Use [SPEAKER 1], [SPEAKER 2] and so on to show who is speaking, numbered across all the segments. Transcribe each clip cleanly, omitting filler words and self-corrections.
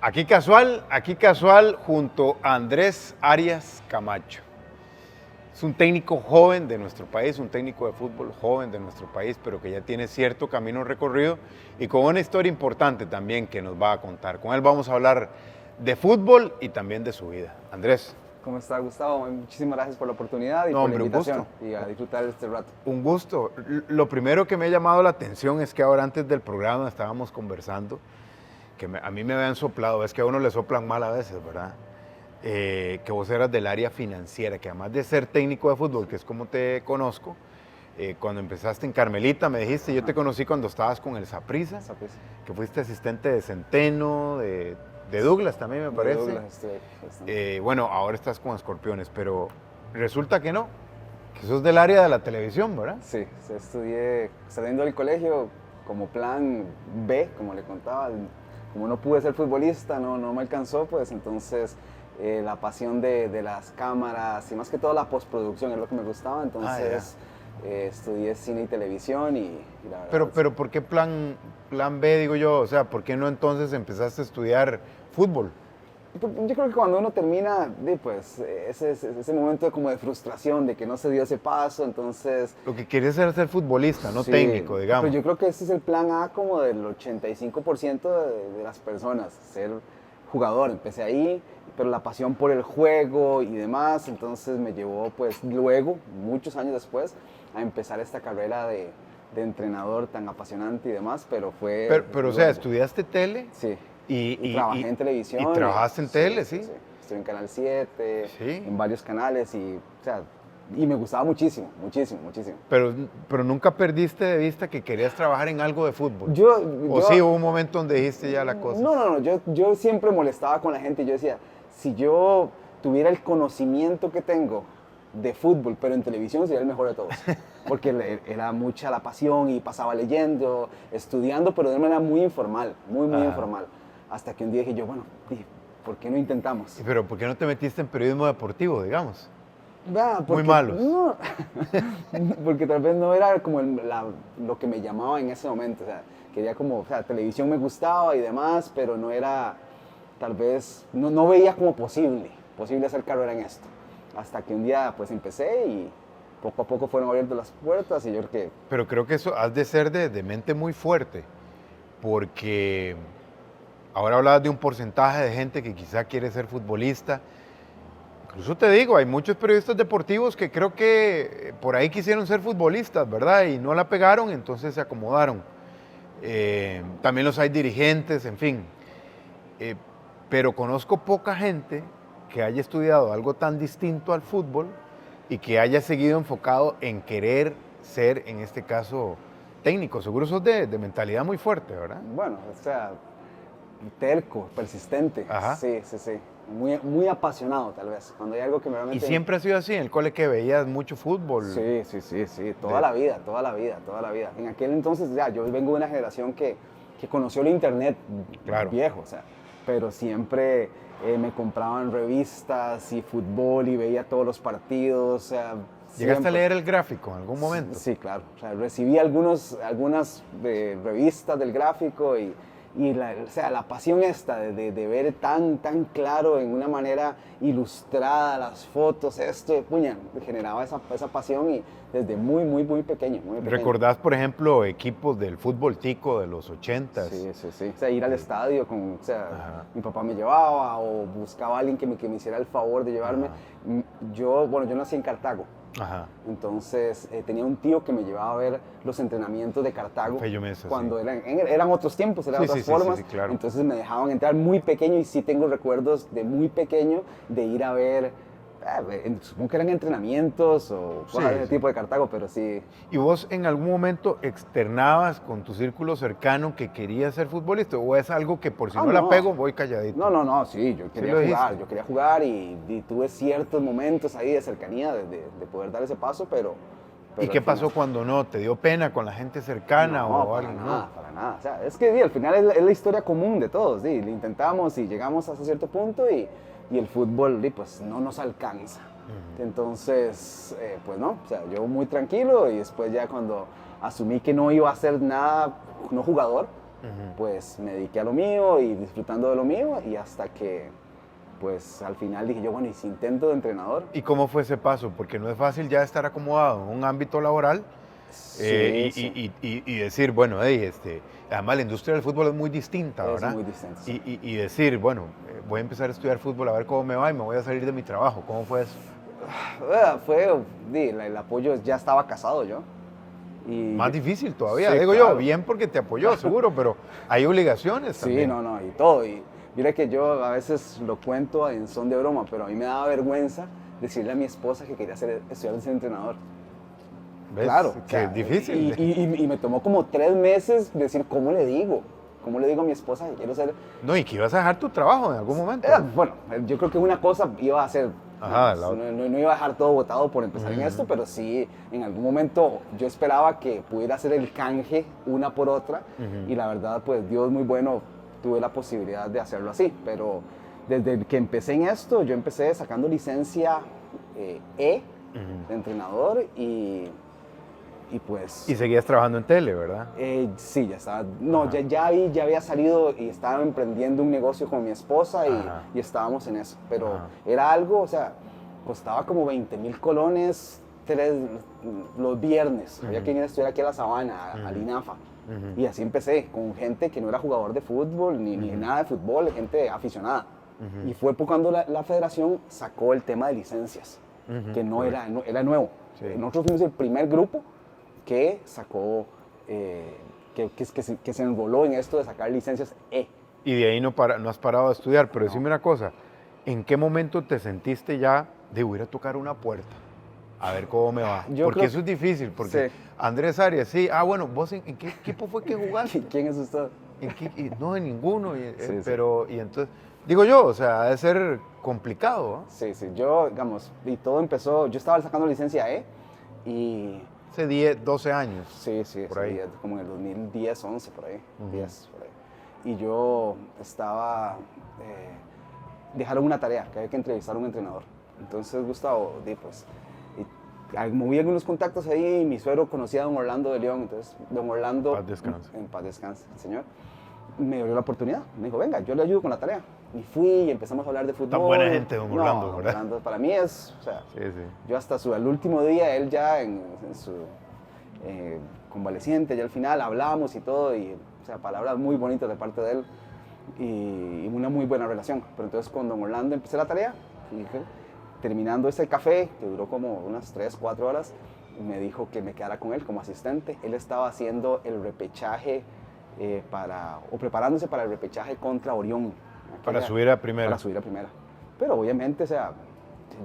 [SPEAKER 1] Aquí casual junto a Andrés Arias Camacho. Es un técnico joven de nuestro país, un técnico de fútbol joven de nuestro país, pero que ya tiene cierto camino recorrido y con una historia importante también que nos va a contar. Con él vamos a hablar de fútbol y también de su vida. Andrés.
[SPEAKER 2] ¿Cómo está, Gustavo? Muchísimas gracias por la oportunidad y
[SPEAKER 1] No,
[SPEAKER 2] por
[SPEAKER 1] hombre,
[SPEAKER 2] la
[SPEAKER 1] un
[SPEAKER 2] invitación
[SPEAKER 1] gusto.
[SPEAKER 2] y a disfrutar de este rato.
[SPEAKER 1] Un gusto. Lo primero que me ha llamado la atención es que ahora antes del programa estábamos conversando, que a mí me habían soplado, es que a uno le soplan mal a veces, ¿verdad? Que vos eras del área financiera, que además de ser técnico de fútbol, que es como te conozco, cuando empezaste en Carmelita, me dijiste, yo te conocí cuando estabas con el Saprissa, que fuiste asistente de Centeno, de Douglas también me parece.
[SPEAKER 2] Douglas,
[SPEAKER 1] Bueno, ahora estás con Escorpiones, pero resulta que no, que sos del área de la televisión, ¿verdad?
[SPEAKER 2] Sí, estudié saliendo del colegio como plan B, como le contaba. Como no pude ser futbolista, no me alcanzó, pues entonces la pasión de las cámaras y más que todo la postproducción es lo que me gustaba, entonces estudié cine y televisión y la verdad...
[SPEAKER 1] Pero ¿por qué plan B, digo yo? O sea, ¿por qué no entonces empezaste a estudiar fútbol?
[SPEAKER 2] Yo creo que cuando uno termina, pues ese momento como de frustración, de que no se dio ese paso, entonces...
[SPEAKER 1] Lo que querías era ser futbolista, no
[SPEAKER 2] sí,
[SPEAKER 1] técnico, digamos.
[SPEAKER 2] Pero yo creo que ese es el plan A como del 85% de las personas, ser jugador. Empecé ahí, pero la pasión por el juego y demás, entonces me llevó pues luego, muchos años después, a empezar esta carrera de entrenador tan apasionante y demás, pero fue...
[SPEAKER 1] Pero o sea, ¿estudiaste tele?
[SPEAKER 2] Sí.
[SPEAKER 1] Y
[SPEAKER 2] trabajé en televisión.
[SPEAKER 1] Y trabajaste en tele, sí.
[SPEAKER 2] Estuve en Canal 7,
[SPEAKER 1] sí.
[SPEAKER 2] En varios canales y me gustaba muchísimo.
[SPEAKER 1] Pero nunca perdiste de vista que querías trabajar en algo de fútbol. ¿O sí hubo un momento donde dijiste ya la cosa?
[SPEAKER 2] No, yo siempre molestaba con la gente y yo decía, si yo tuviera el conocimiento que tengo de fútbol, pero en televisión sería el mejor de todos. Porque era mucha la pasión y pasaba leyendo, estudiando, pero de una manera muy informal, muy informal. Hasta que un día dije yo, bueno, ¿por qué no intentamos?
[SPEAKER 1] Pero ¿por qué no te metiste en periodismo deportivo, digamos?
[SPEAKER 2] Muy
[SPEAKER 1] malos.
[SPEAKER 2] No, porque tal vez no era como lo que me llamaba en ese momento. O sea, quería televisión me gustaba y demás, pero no era, tal vez, no veía como posible hacer carrera en esto. Hasta que un día pues empecé y poco a poco fueron abriendo las puertas y yo creo que...
[SPEAKER 1] Pero creo que eso has de ser de mente muy fuerte, porque ahora hablabas de un porcentaje de gente que quizá quiere ser futbolista. Incluso te digo, hay muchos periodistas deportivos que creo que por ahí quisieron ser futbolistas, ¿verdad? Y no la pegaron, entonces se acomodaron. También los hay dirigentes, en fin. Pero conozco poca gente que haya estudiado algo tan distinto al fútbol y que haya seguido enfocado en querer ser, en este caso, técnico. Seguro sos de mentalidad muy fuerte, ¿verdad?
[SPEAKER 2] Bueno, terco, persistente.
[SPEAKER 1] Ajá.
[SPEAKER 2] Sí. Muy apasionado, tal vez. Cuando hay algo que realmente...
[SPEAKER 1] ¿Y siempre ha sido así? ¿En el cole que veías mucho fútbol?
[SPEAKER 2] Sí. Toda la vida. En aquel entonces, yo vengo de una generación que conoció el internet viejo, pero siempre me compraban revistas y fútbol y veía todos los partidos,
[SPEAKER 1] ¿Llegaste a leer el gráfico en algún momento?
[SPEAKER 2] Sí, claro. Recibí algunas revistas del gráfico y la pasión esta de ver tan claro en una manera ilustrada las fotos, generaba esa pasión y desde muy pequeño.
[SPEAKER 1] ¿Recordás, por ejemplo, equipos del fútbol tico de los 80s?
[SPEAKER 2] Sí. Ir al estadio, mi papá me llevaba o buscaba a alguien que me hiciera el favor de llevarme. Yo nací en Cartago.
[SPEAKER 1] Ajá.
[SPEAKER 2] Entonces tenía un tío que me llevaba a ver los entrenamientos de Cartago cuando
[SPEAKER 1] sí.
[SPEAKER 2] eran otros tiempos, eran otras formas.
[SPEAKER 1] Sí, claro.
[SPEAKER 2] Entonces me dejaban entrar muy pequeño y sí tengo recuerdos de muy pequeño de ir a ver, supongo que eran entrenamientos o cosas de ese tipo de Cartago, pero sí.
[SPEAKER 1] ¿Y vos en algún momento externabas con tu círculo cercano que querías ser futbolista o es algo que por si no la pego voy calladito?
[SPEAKER 2] No, sí, yo quería jugar y tuve ciertos momentos ahí de cercanía de poder dar ese paso, pero
[SPEAKER 1] ¿Y qué pasó cuando no? ¿Te dio pena con la gente cercana o algo?
[SPEAKER 2] No, para nada. O sea, es que al final es la historia común de todos. Lo intentamos y llegamos hasta cierto punto y el fútbol pues no nos alcanza. Entonces, pues no, yo muy tranquilo y después ya cuando asumí que no iba a hacer nada, no jugador, pues me dediqué a lo mío y disfrutando de lo mío y hasta que pues al final dije yo, bueno, ¿y si intento de entrenador?
[SPEAKER 1] ¿Y cómo fue ese paso? Porque no es fácil ya estar acomodado en un ámbito laboral
[SPEAKER 2] Sí, sí.
[SPEAKER 1] y decir, bueno, hey, además la industria del fútbol es muy distinta,
[SPEAKER 2] Es
[SPEAKER 1] ¿verdad?
[SPEAKER 2] muy distinto, sí.
[SPEAKER 1] Y decir, bueno, voy a empezar a estudiar fútbol a ver cómo me va y me voy a salir de mi trabajo. ¿Cómo fue eso?
[SPEAKER 2] El apoyo, ya estaba casado yo. Y
[SPEAKER 1] Más
[SPEAKER 2] yo-
[SPEAKER 1] difícil todavía,
[SPEAKER 2] Sí,
[SPEAKER 1] digo
[SPEAKER 2] claro.
[SPEAKER 1] yo, bien porque te apoyó, seguro, pero hay obligaciones
[SPEAKER 2] Sí,
[SPEAKER 1] también.
[SPEAKER 2] no, y todo. Y mira que yo a veces lo cuento en son de broma, pero a mí me daba vergüenza decirle a mi esposa que quería estudiar de ser entrenador.
[SPEAKER 1] ¿Ves?
[SPEAKER 2] Claro.
[SPEAKER 1] Que es difícil.
[SPEAKER 2] Y me tomó como 3 meses decir, ¿cómo le digo? ¿Cómo le digo a mi esposa que quiero ser?
[SPEAKER 1] No, y que ibas a dejar tu trabajo en algún momento.
[SPEAKER 2] Bueno, yo creo que una cosa iba a hacer.
[SPEAKER 1] Ajá,
[SPEAKER 2] No iba a dejar todo botado por empezar en esto, pero sí, en algún momento yo esperaba que pudiera hacer el canje una por otra y la verdad, pues Dios muy bueno, tuve la posibilidad de hacerlo así, pero desde que empecé en esto, yo empecé sacando licencia de entrenador y pues...
[SPEAKER 1] Y seguías trabajando en tele, ¿verdad?
[SPEAKER 2] Sí, ya estaba. No, ya había salido y estaba emprendiendo un negocio con mi esposa y estábamos en eso. Pero era algo, o sea, costaba como 20,000 colones los viernes. Había que venir a estudiar aquí a la Sabana, al INAFA. Y así empecé, con gente que no era jugador de fútbol ni nada de fútbol, gente aficionada. Y fue cuando la federación sacó el tema de licencias, que era nuevo.
[SPEAKER 1] Sí.
[SPEAKER 2] Nosotros fuimos el primer grupo que sacó, que se enroló en esto de sacar licencias E.
[SPEAKER 1] Y de ahí no has parado de estudiar. Pero decime una cosa, ¿en qué momento te sentiste ya de ir a tocar una puerta? A ver cómo me va. Porque eso es difícil, porque
[SPEAKER 2] Sí.
[SPEAKER 1] Andrés Arias, sí. Ah, bueno, ¿vos en qué equipo fue que jugaste?
[SPEAKER 2] ¿Quién es usted?
[SPEAKER 1] No, en ninguno.
[SPEAKER 2] Sí.
[SPEAKER 1] Pero, y entonces, digo yo, o sea, ha de ser complicado, ¿no?
[SPEAKER 2] Sí, yo, digamos, y todo empezó, yo estaba sacando licencia E y...
[SPEAKER 1] Hace 10, 12 años.
[SPEAKER 2] Sí,
[SPEAKER 1] por ahí.
[SPEAKER 2] como en el 2010, 11, por ahí, 10, por ahí. Y yo estaba, dejaron una tarea, que había que entrevistar a un entrenador. Entonces, Gustavo, pues, moví algunos contactos ahí y mi suegro conocía a don Orlando de León, entonces don Orlando,
[SPEAKER 1] Paz descanse.
[SPEAKER 2] en paz descanse, el señor, me dio la oportunidad, me dijo, venga, yo le ayudo con la tarea. Y fui y empezamos a hablar de fútbol.
[SPEAKER 1] Tan buena gente, don Orlando,
[SPEAKER 2] No,
[SPEAKER 1] ¿verdad?
[SPEAKER 2] Orlando para mí es, o sea,
[SPEAKER 1] Sí.
[SPEAKER 2] yo hasta el último día, él ya en su convaleciente, ya al final hablamos y todo, y, o sea, palabras muy bonitas de parte de él y una muy buena relación. Pero entonces con don Orlando empecé la tarea, y terminando ese café, que duró como unas 3, 4 horas, me dijo que me quedara con él como asistente. Él estaba haciendo el repechaje preparándose para el repechaje contra Orión.
[SPEAKER 1] Para subir a primera.
[SPEAKER 2] Para subir a primera. Pero obviamente, o sea,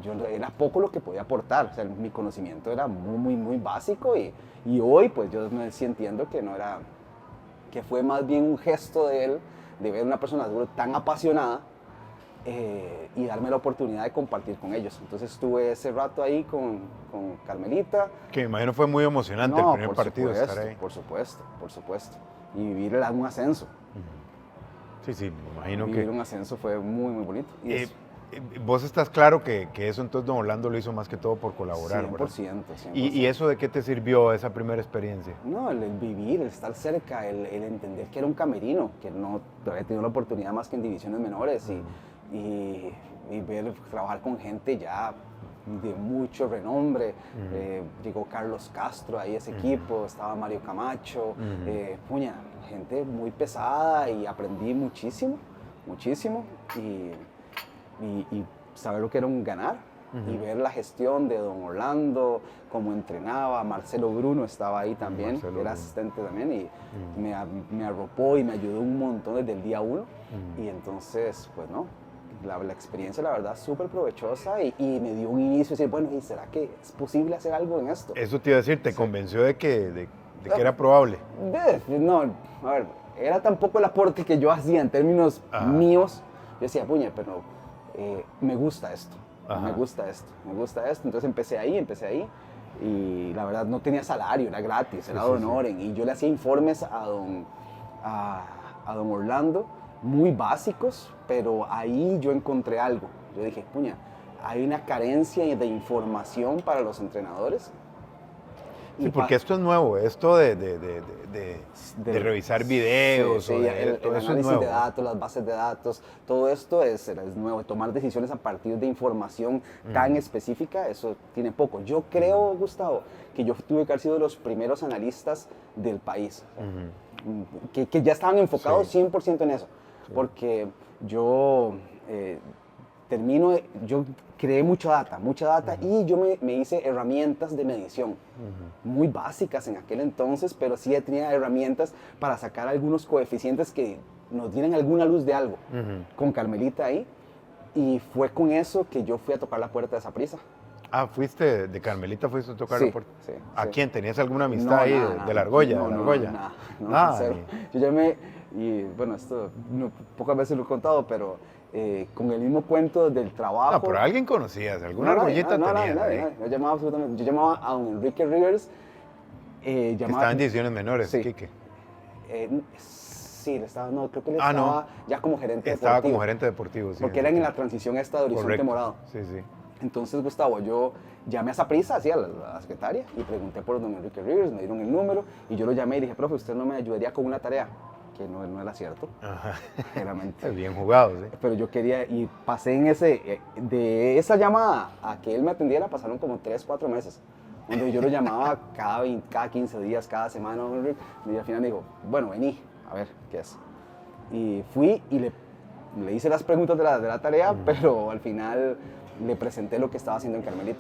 [SPEAKER 2] yo era poco lo que podía aportar, o sea, mi conocimiento era muy básico y hoy pues yo sí entiendo que no era, que fue más bien un gesto de él, de ver una persona tan apasionada y darme la oportunidad de compartir con ellos. Entonces estuve ese rato ahí con Carmelita.
[SPEAKER 1] Que me imagino fue muy emocionante el primer partido estar ahí.
[SPEAKER 2] Por supuesto. Y vivir un ascenso.
[SPEAKER 1] Sí, me imagino
[SPEAKER 2] vivir
[SPEAKER 1] que...
[SPEAKER 2] un ascenso fue muy bonito. Y
[SPEAKER 1] vos estás claro que eso entonces don Orlando lo hizo más que todo por colaborar,
[SPEAKER 2] 100%,
[SPEAKER 1] ¿verdad?
[SPEAKER 2] 100%.
[SPEAKER 1] ¿Y eso de qué te sirvió esa primera experiencia?
[SPEAKER 2] No, el vivir, el estar cerca, el entender que era un camerino, que no había tenido la oportunidad más que en divisiones menores y ver trabajar con gente ya de mucho renombre. Llegó Carlos Castro ahí ese equipo, estaba Mario Camacho, gente muy pesada y aprendí muchísimo y saber lo que era un ganar y ver la gestión de don Orlando, cómo entrenaba. Marcelo Bruno estaba ahí también, era asistente también y me arropó y me ayudó un montón desde el día 1 y entonces pues no, la experiencia la verdad súper provechosa y me dio un inicio de decir, bueno, ¿y será que es posible hacer algo en esto?
[SPEAKER 1] Eso te iba a decir, ¿te convenció de que era probable?
[SPEAKER 2] No, a ver, era tampoco el aporte que yo hacía en términos míos. Yo decía, puña, pero me gusta esto, me gusta esto. Entonces empecé ahí y la verdad no tenía salario, era gratis, era don Oren. Y yo le hacía informes a don Orlando, muy básicos, pero ahí yo encontré algo. Yo dije, puña, hay una carencia de información para los entrenadores
[SPEAKER 1] Sí, porque esto es nuevo, esto de revisar videos,
[SPEAKER 2] sí,
[SPEAKER 1] todo
[SPEAKER 2] el
[SPEAKER 1] eso es
[SPEAKER 2] análisis
[SPEAKER 1] nuevo.
[SPEAKER 2] de datos, las bases de datos, todo esto es nuevo. Tomar decisiones a partir de información tan específica, eso tiene poco. Yo creo, Gustavo, que yo tuve que haber sido de los primeros analistas del país, que ya estaban enfocados
[SPEAKER 1] Sí.
[SPEAKER 2] 100% en eso, porque yo yo creé mucha data y yo me hice herramientas de medición, muy básicas en aquel entonces, pero sí tenía herramientas para sacar algunos coeficientes que nos dieran alguna luz de algo, con Carmelita ahí, y fue con eso que yo fui a tocar la puerta de Saprissa.
[SPEAKER 1] Ah, fuiste de Carmelita, fuiste a tocar
[SPEAKER 2] Sí,
[SPEAKER 1] la puerta.
[SPEAKER 2] sí,
[SPEAKER 1] ¿A
[SPEAKER 2] sí.
[SPEAKER 1] quién? ¿Tenías alguna amistad
[SPEAKER 2] No,
[SPEAKER 1] ahí
[SPEAKER 2] nada,
[SPEAKER 1] de la argolla?
[SPEAKER 2] no,
[SPEAKER 1] de la
[SPEAKER 2] no,
[SPEAKER 1] argolla?
[SPEAKER 2] nada, no,
[SPEAKER 1] Nada,
[SPEAKER 2] cero. Yo llamé, y bueno, esto pocas veces lo he contado, pero con el mismo cuento del trabajo.
[SPEAKER 1] No, pero alguien conocías, alguna
[SPEAKER 2] No, nadie,
[SPEAKER 1] argollita
[SPEAKER 2] no,
[SPEAKER 1] tenías
[SPEAKER 2] nadie.
[SPEAKER 1] ahí.
[SPEAKER 2] No llamaba absolutamente. Yo llamaba a don Enrique Rivers.
[SPEAKER 1] Que estaba en divisiones menores,
[SPEAKER 2] Sí.
[SPEAKER 1] Quique.
[SPEAKER 2] Sí, no, creo que él
[SPEAKER 1] Ah, no.
[SPEAKER 2] estaba ya como gerente
[SPEAKER 1] Estaba
[SPEAKER 2] deportivo.
[SPEAKER 1] como gerente deportivo, sí.
[SPEAKER 2] Porque eran en la transición esta de Horizonte
[SPEAKER 1] Correcto.
[SPEAKER 2] Morado.
[SPEAKER 1] Sí, sí.
[SPEAKER 2] Entonces, Gustavo, yo llamé a Saprissa, así a la secretaria, y pregunté por don Enrique Rivers, me dieron el número, y yo lo llamé y dije, profe, ¿usted no me ayudaría con una tarea? Que no era cierto,
[SPEAKER 1] Ajá.
[SPEAKER 2] realmente.
[SPEAKER 1] Bien jugado, sí.
[SPEAKER 2] Pero yo quería, y pasé en de esa llamada a que él me atendiera, pasaron como 3, 4 meses. Donde yo lo llamaba cada 15 días, cada semana, don Enrique, y al final me dijo, bueno, vení, a ver, ¿qué es? Y fui y le hice las preguntas de la tarea, pero al final le presenté lo que estaba haciendo en Carmelita,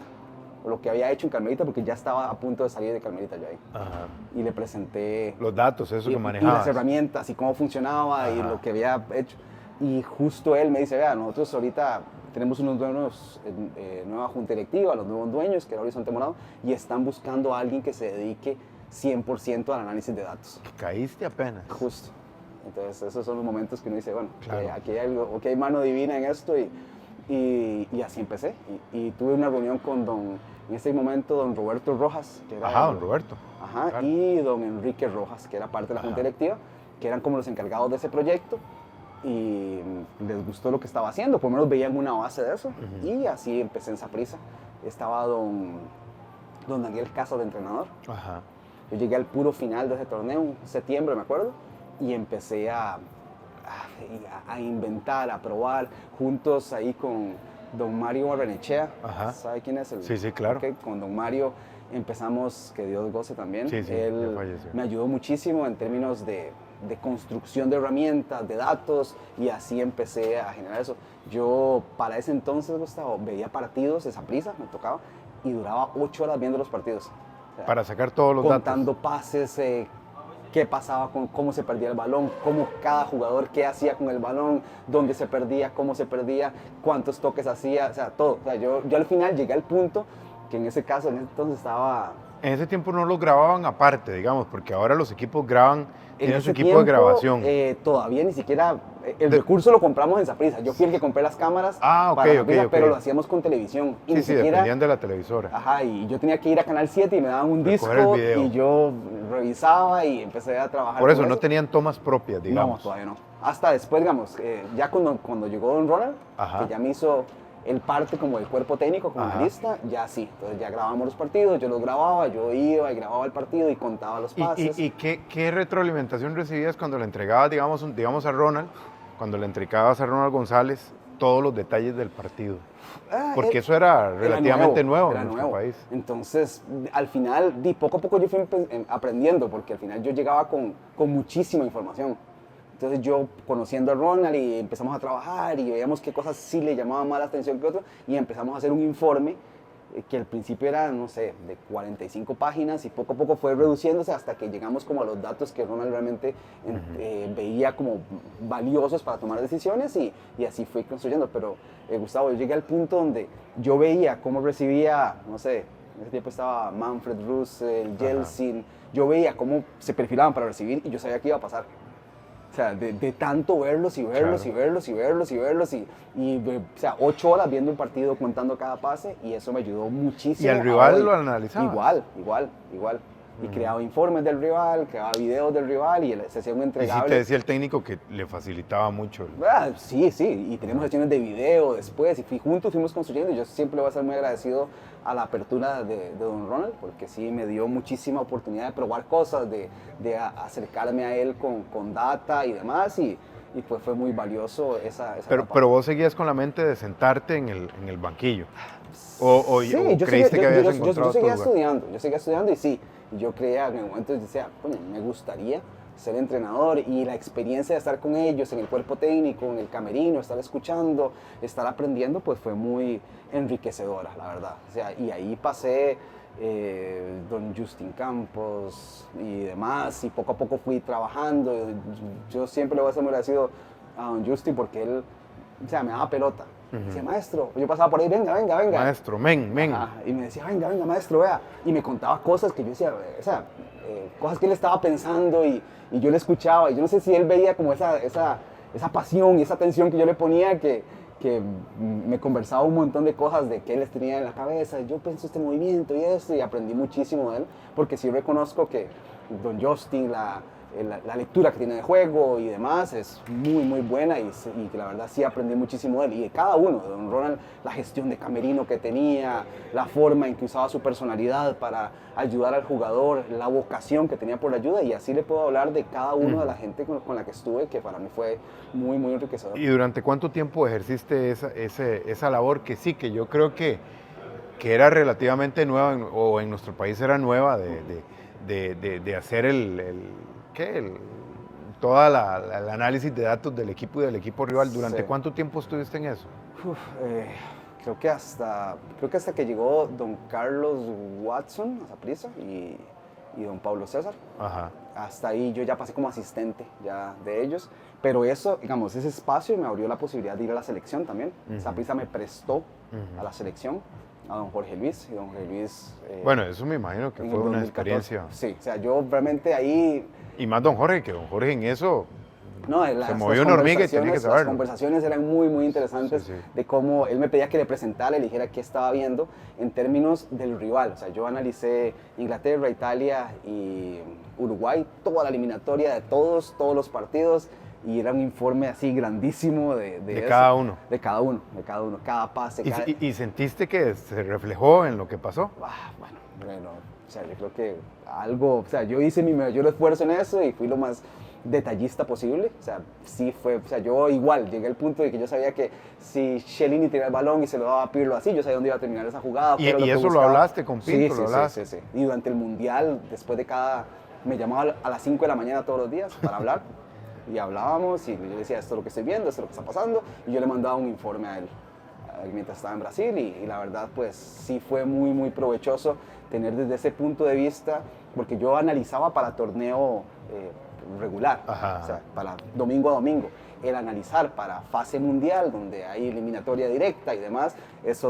[SPEAKER 2] o lo que había hecho en Carmelita, porque ya estaba a punto de salir de Carmelita yo ahí.
[SPEAKER 1] Ajá.
[SPEAKER 2] Y le presenté
[SPEAKER 1] Los datos, eso que
[SPEAKER 2] y
[SPEAKER 1] manejabas.
[SPEAKER 2] las herramientas y cómo funcionaba y
[SPEAKER 1] Ajá.
[SPEAKER 2] lo que había hecho. Y justo él me dice, vea, nosotros ahorita tenemos unos nuevos, nueva junta directiva, los nuevos dueños, que era Horizonte Morado, y están buscando a alguien que se dedique 100% al análisis de datos.
[SPEAKER 1] Caíste apenas.
[SPEAKER 2] Justo. Entonces esos son los momentos que uno dice, bueno,
[SPEAKER 1] Claro.
[SPEAKER 2] aquí hay algo, aquí hay mano divina en esto y así empecé. Y tuve una reunión con en ese momento, don Roberto Rojas, que era
[SPEAKER 1] Ajá, don Roberto.
[SPEAKER 2] Ajá,
[SPEAKER 1] Claro.
[SPEAKER 2] y don Enrique Rojas, que era parte de la junta directiva, que eran como los encargados de ese proyecto y les gustó lo que estaba haciendo, por lo menos veían una base de eso y así empecé en Saprissa. Estaba don Daniel Casas de entrenador.
[SPEAKER 1] Ajá.
[SPEAKER 2] Yo llegué al puro final de ese torneo, en septiembre me acuerdo, y empecé a inventar, a probar, juntos ahí con don Mario Barrenechea.
[SPEAKER 1] Ajá.
[SPEAKER 2] ¿Sabe quién es?
[SPEAKER 1] Sí, sí, claro.
[SPEAKER 2] Ok, con don Mario empezamos, que Dios goce también.
[SPEAKER 1] Sí, sí,
[SPEAKER 2] Él
[SPEAKER 1] ya falleció.
[SPEAKER 2] me ayudó muchísimo en términos de construcción de herramientas, de datos, y así empecé a generar eso. Yo para ese entonces, Gustavo, veía partidos de Saprissa, me tocaba, y duraba 8 horas viendo los partidos. O sea,
[SPEAKER 1] Para sacar todos los
[SPEAKER 2] contando
[SPEAKER 1] datos.
[SPEAKER 2] pases, qué pasaba, cómo se perdía el balón, cómo cada jugador, qué hacía con el balón, dónde se perdía, cómo se perdía, cuántos toques hacía, o sea, todo. O sea, yo al final llegué al punto que en ese caso, en ese entonces estaba...
[SPEAKER 1] En ese tiempo no los grababan aparte, digamos, porque ahora los equipos graban, tienen su
[SPEAKER 2] ese
[SPEAKER 1] equipo
[SPEAKER 2] tiempo,
[SPEAKER 1] de grabación.
[SPEAKER 2] Todavía ni siquiera, el recurso lo compramos en Saprissa. Yo fui el que compré las cámaras
[SPEAKER 1] Ah, ok,
[SPEAKER 2] para Saprissa,
[SPEAKER 1] ok.
[SPEAKER 2] pero lo hacíamos con televisión. Y
[SPEAKER 1] Sí,
[SPEAKER 2] ni
[SPEAKER 1] sí,
[SPEAKER 2] siquiera,
[SPEAKER 1] dependían de la televisora.
[SPEAKER 2] ajá, y yo tenía que ir a Canal 7 y me daban un
[SPEAKER 1] Recoger
[SPEAKER 2] disco
[SPEAKER 1] el video.
[SPEAKER 2] y yo revisaba y empecé a trabajar
[SPEAKER 1] Por eso
[SPEAKER 2] con
[SPEAKER 1] no tenían tomas propias, digamos.
[SPEAKER 2] No, todavía no. Hasta después, digamos, ya cuando llegó Don Ronald,
[SPEAKER 1] Ajá.
[SPEAKER 2] que ya me hizo el parte como el cuerpo técnico, como
[SPEAKER 1] Ajá.
[SPEAKER 2] analista, ya sí. Entonces ya grabábamos los partidos, yo los grababa, yo iba y grababa el partido y contaba los pases.
[SPEAKER 1] ¿Y qué retroalimentación recibías cuando le entregabas, digamos a Ronald, cuando le entregabas a Ronald González todos los detalles del partido? Porque eso era relativamente nuevo en nuestro país.
[SPEAKER 2] Entonces, al final, poco a poco yo fui aprendiendo, porque al final yo llegaba con muchísima información. Entonces yo conociendo a Ronald y empezamos a trabajar y veíamos qué cosas sí le llamaban más la atención que otras y empezamos a hacer un informe que al principio era, no sé, de 45 páginas y poco a poco fue reduciéndose hasta que llegamos como a los datos que Ronald realmente veía como valiosos para tomar decisiones y así fui construyendo. Pero Gustavo, yo llegué al punto donde yo veía cómo recibía, no sé, en ese tiempo estaba Manfred Russell, Yeltsin, yo veía cómo se perfilaban para recibir y yo sabía qué iba a pasar. O sea, de tanto verlos y verlos,
[SPEAKER 1] Claro.
[SPEAKER 2] y verlos y verlos y verlos o sea, 8 horas viendo un partido, contando cada pase y eso me ayudó muchísimo.
[SPEAKER 1] ¿Y al rival
[SPEAKER 2] Ahora,
[SPEAKER 1] lo analizabas?
[SPEAKER 2] Igual. y creaba informes del rival, creaba videos del rival y se hacía un
[SPEAKER 1] Y
[SPEAKER 2] entregable.
[SPEAKER 1] sí te decía el técnico que le facilitaba mucho.
[SPEAKER 2] Sí, y tenemos sesiones de video después y juntos fuimos construyendo y yo siempre voy a ser muy agradecido a la apertura de don Ronald porque sí me dio muchísima oportunidad de probar cosas, de acercarme a él con data y demás y pues fue muy valioso esa etapa.
[SPEAKER 1] Pero vos seguías con la mente de sentarte en el banquillo. ¿O
[SPEAKER 2] Sí,
[SPEAKER 1] creíste que habías encontrado
[SPEAKER 2] yo seguía
[SPEAKER 1] tu lugar?
[SPEAKER 2] estudiando y sí, yo creía en el momento decía, coño, me gustaría ser entrenador y la experiencia de estar con ellos en el cuerpo técnico, en el camerino, estar escuchando, estar aprendiendo, pues fue muy enriquecedora, la verdad. O sea, y ahí pasé don Justin Campos y demás, y poco a poco fui trabajando. Yo siempre le voy a ser muy agradecido a don Justin porque él, o sea, me daba pelota. Decía, maestro, yo pasaba por ahí, venga.
[SPEAKER 1] Maestro, men.
[SPEAKER 2] Ajá, y me decía, venga, maestro, vea. Y me contaba cosas que yo decía, o sea, cosas que él estaba pensando y yo le escuchaba. Y yo no sé si él veía como esa pasión y esa atención que yo le ponía que me conversaba un montón de cosas de que él les tenía en la cabeza. Yo pienso este movimiento y esto y aprendí muchísimo de él porque sí reconozco que don Justin, la lectura que tiene de juego y demás es muy buena y que la verdad sí aprendí muchísimo de él y de cada uno, de don Ronald, la gestión de camerino que tenía, la forma en que usaba su personalidad para ayudar al jugador, la vocación que tenía por la ayuda y así le puedo hablar de cada uno de la gente con la que estuve que para mí fue muy enriquecedor.
[SPEAKER 1] ¿Y durante cuánto tiempo ejerciste esa labor que sí, que yo creo que era relativamente nueva o en nuestro país era nueva de hacer toda el análisis de datos del equipo y del equipo rival? ¿Durante
[SPEAKER 2] Sí.
[SPEAKER 1] cuánto tiempo estuviste en eso?
[SPEAKER 2] Creo que hasta que llegó don Carlos Watson a Saprissa y don Pablo César.
[SPEAKER 1] Ajá.
[SPEAKER 2] Hasta ahí yo ya pasé como asistente ya de ellos, pero eso, digamos, ese espacio me abrió la posibilidad de ir a la selección también. Saprissa me prestó a la selección, a don Jorge Luis, y don Jorge Luis...
[SPEAKER 1] Bueno, eso me imagino que
[SPEAKER 2] en
[SPEAKER 1] fue
[SPEAKER 2] el
[SPEAKER 1] una
[SPEAKER 2] 2014.
[SPEAKER 1] experiencia.
[SPEAKER 2] Sí, o sea, yo realmente ahí...
[SPEAKER 1] Y más don Jorge, que don Jorge en eso
[SPEAKER 2] No,
[SPEAKER 1] se movió una hormiga y tenía que
[SPEAKER 2] las
[SPEAKER 1] saberlo.
[SPEAKER 2] conversaciones eran muy interesantes
[SPEAKER 1] Sí.
[SPEAKER 2] de cómo él me pedía que le presentara, le dijera qué estaba viendo en términos del rival. O sea, yo analicé Inglaterra, Italia y Uruguay, toda la eliminatoria de todos los partidos y era un informe así grandísimo de eso.
[SPEAKER 1] cada uno.
[SPEAKER 2] De cada uno, cada pase.
[SPEAKER 1] ¿Y sentiste que se reflejó en lo que pasó?
[SPEAKER 2] Bueno, o sea, yo creo que algo, o sea, yo hice mi mayor esfuerzo en eso y fui lo más detallista posible, o sea, sí fue, o sea, yo igual llegué al punto de que yo sabía que si Chiellini tenía el balón y se lo daba a Pirlo así, yo sabía dónde iba a terminar esa jugada.
[SPEAKER 1] ¿Y eso lo hablaste con Pinto?
[SPEAKER 2] Sí. Y durante el Mundial, después de me llamaba a las 5 de la mañana todos los días para hablar y hablábamos y yo decía, esto es lo que estoy viendo, esto es lo que está pasando y yo le mandaba un informe a él mientras estaba en Brasil y la verdad pues sí fue muy provechoso tener desde ese punto de vista, porque yo analizaba para torneo regular,
[SPEAKER 1] Ajá.
[SPEAKER 2] o sea, para domingo a domingo. El analizar para fase mundial, donde hay eliminatoria directa y demás, es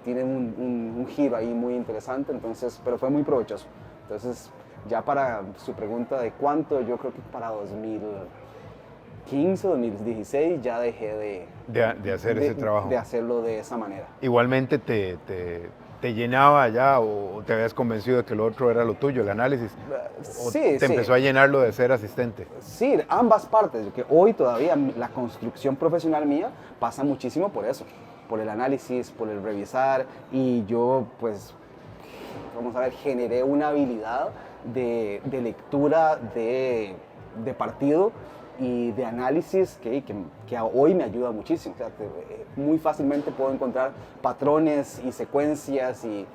[SPEAKER 2] tiene un giro ahí muy interesante, entonces, pero fue muy provechoso. Entonces, ya para su pregunta de cuánto, yo creo que para 2015, 2016 ya dejé
[SPEAKER 1] de hacer ese trabajo.
[SPEAKER 2] De hacerlo de esa manera.
[SPEAKER 1] Igualmente te llenaba ya o te habías convencido de que lo otro era lo tuyo, el análisis. ¿O te empezó a llenarlo de ser asistente?
[SPEAKER 2] Sí, ambas partes, que hoy todavía la construcción profesional mía pasa muchísimo por eso, por el análisis, por el revisar y yo pues, vamos a ver, generé una habilidad de lectura de partido y de análisis que hoy me ayuda muchísimo. O sea, muy fácilmente puedo encontrar patrones y secuencias y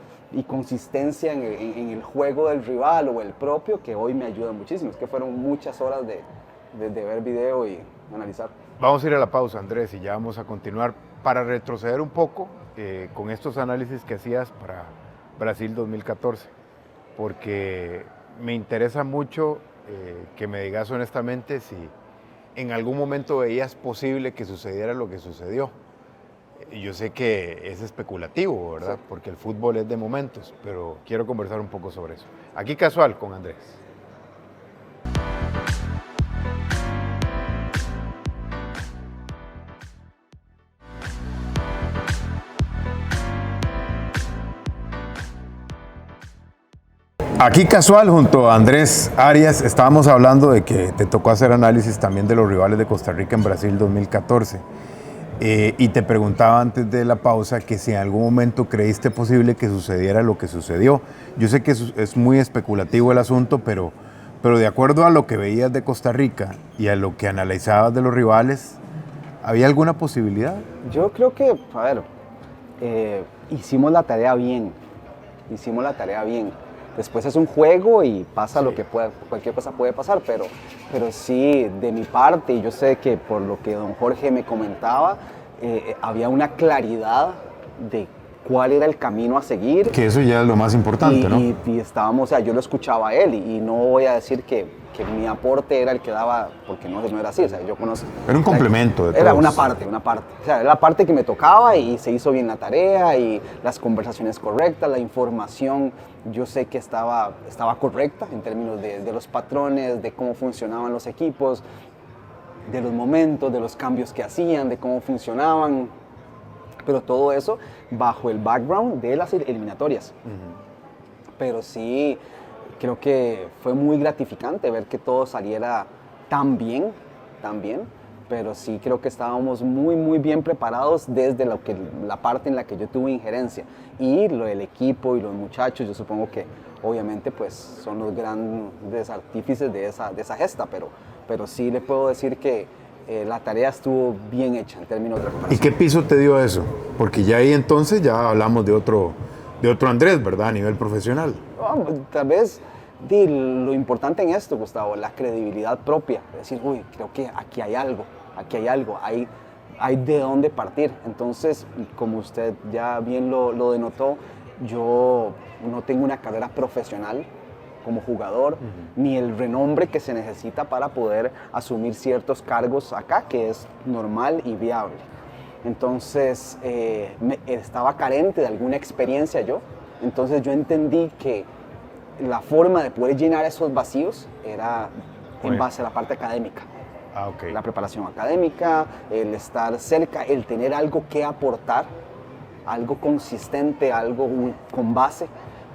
[SPEAKER 2] consistencia en el juego del rival o el propio que hoy me ayuda muchísimo. Es que fueron muchas horas de ver video y analizar.
[SPEAKER 1] Vamos a ir a la pausa, Andrés, y ya vamos a continuar para retroceder un poco con estos análisis que hacías para Brasil 2014, porque me interesa mucho que me digas honestamente si en algún momento veías posible que sucediera lo que sucedió. Yo sé que es especulativo, ¿verdad?
[SPEAKER 2] Sí.
[SPEAKER 1] Porque el fútbol es de momentos, pero quiero conversar un poco sobre eso. Aquí Casual con Andrés. Aquí casual, junto a Andrés Arias, estábamos hablando de que te tocó hacer análisis también de los rivales de Costa Rica en Brasil 2014. Y te preguntaba antes de la pausa que si en algún momento creíste posible que sucediera lo que sucedió. Yo sé que es muy especulativo el asunto, pero de acuerdo a lo que veías de Costa Rica y a lo que analizabas de los rivales, ¿había alguna posibilidad?
[SPEAKER 2] Yo creo que, a ver, hicimos la tarea bien. Después es un juego y pasa lo que pueda, cualquier cosa puede pasar, pero sí, de mi parte, y yo sé que por lo que don Jorge me comentaba, había una claridad de cuál era el camino a seguir.
[SPEAKER 1] Que eso ya es lo más importante, ¿no?
[SPEAKER 2] Y estábamos, o sea, yo lo escuchaba a él y no voy a decir que mi aporte era el que daba, porque no era así, o sea, yo conozco...
[SPEAKER 1] Era un complemento de todo.
[SPEAKER 2] Era una parte. O sea, era la parte que me tocaba y se hizo bien la tarea y las conversaciones correctas, la información, yo sé que estaba correcta en términos de los patrones, de cómo funcionaban los equipos, de los momentos, de los cambios que hacían, de cómo funcionaban, pero todo eso bajo el background de las eliminatorias. Pero sí, creo que fue muy gratificante ver que todo saliera tan bien, pero sí creo que estábamos muy, muy bien preparados desde la parte en la que yo tuve injerencia. Y el equipo y los muchachos, yo supongo que obviamente pues son los grandes artífices de esa gesta, pero sí le puedo decir que la tarea estuvo bien hecha en términos de preparación.
[SPEAKER 1] ¿Y qué piso te dio eso? Porque ya ahí entonces ya hablamos de otro Andrés, ¿verdad? A nivel profesional.
[SPEAKER 2] Tal vez lo importante en esto, Gustavo, la credibilidad propia. Decir, uy, creo que aquí hay algo, hay de dónde partir. Entonces, como usted ya bien lo denotó, yo no tengo una carrera profesional como jugador, ni el renombre que se necesita para poder asumir ciertos cargos acá, que es normal y viable. Entonces, estaba carente de alguna experiencia yo, entonces yo entendí que la forma de poder llenar esos vacíos era en base a la parte académica.
[SPEAKER 1] Okay.
[SPEAKER 2] La preparación académica, el estar cerca, el tener algo que aportar, algo consistente, algo con base.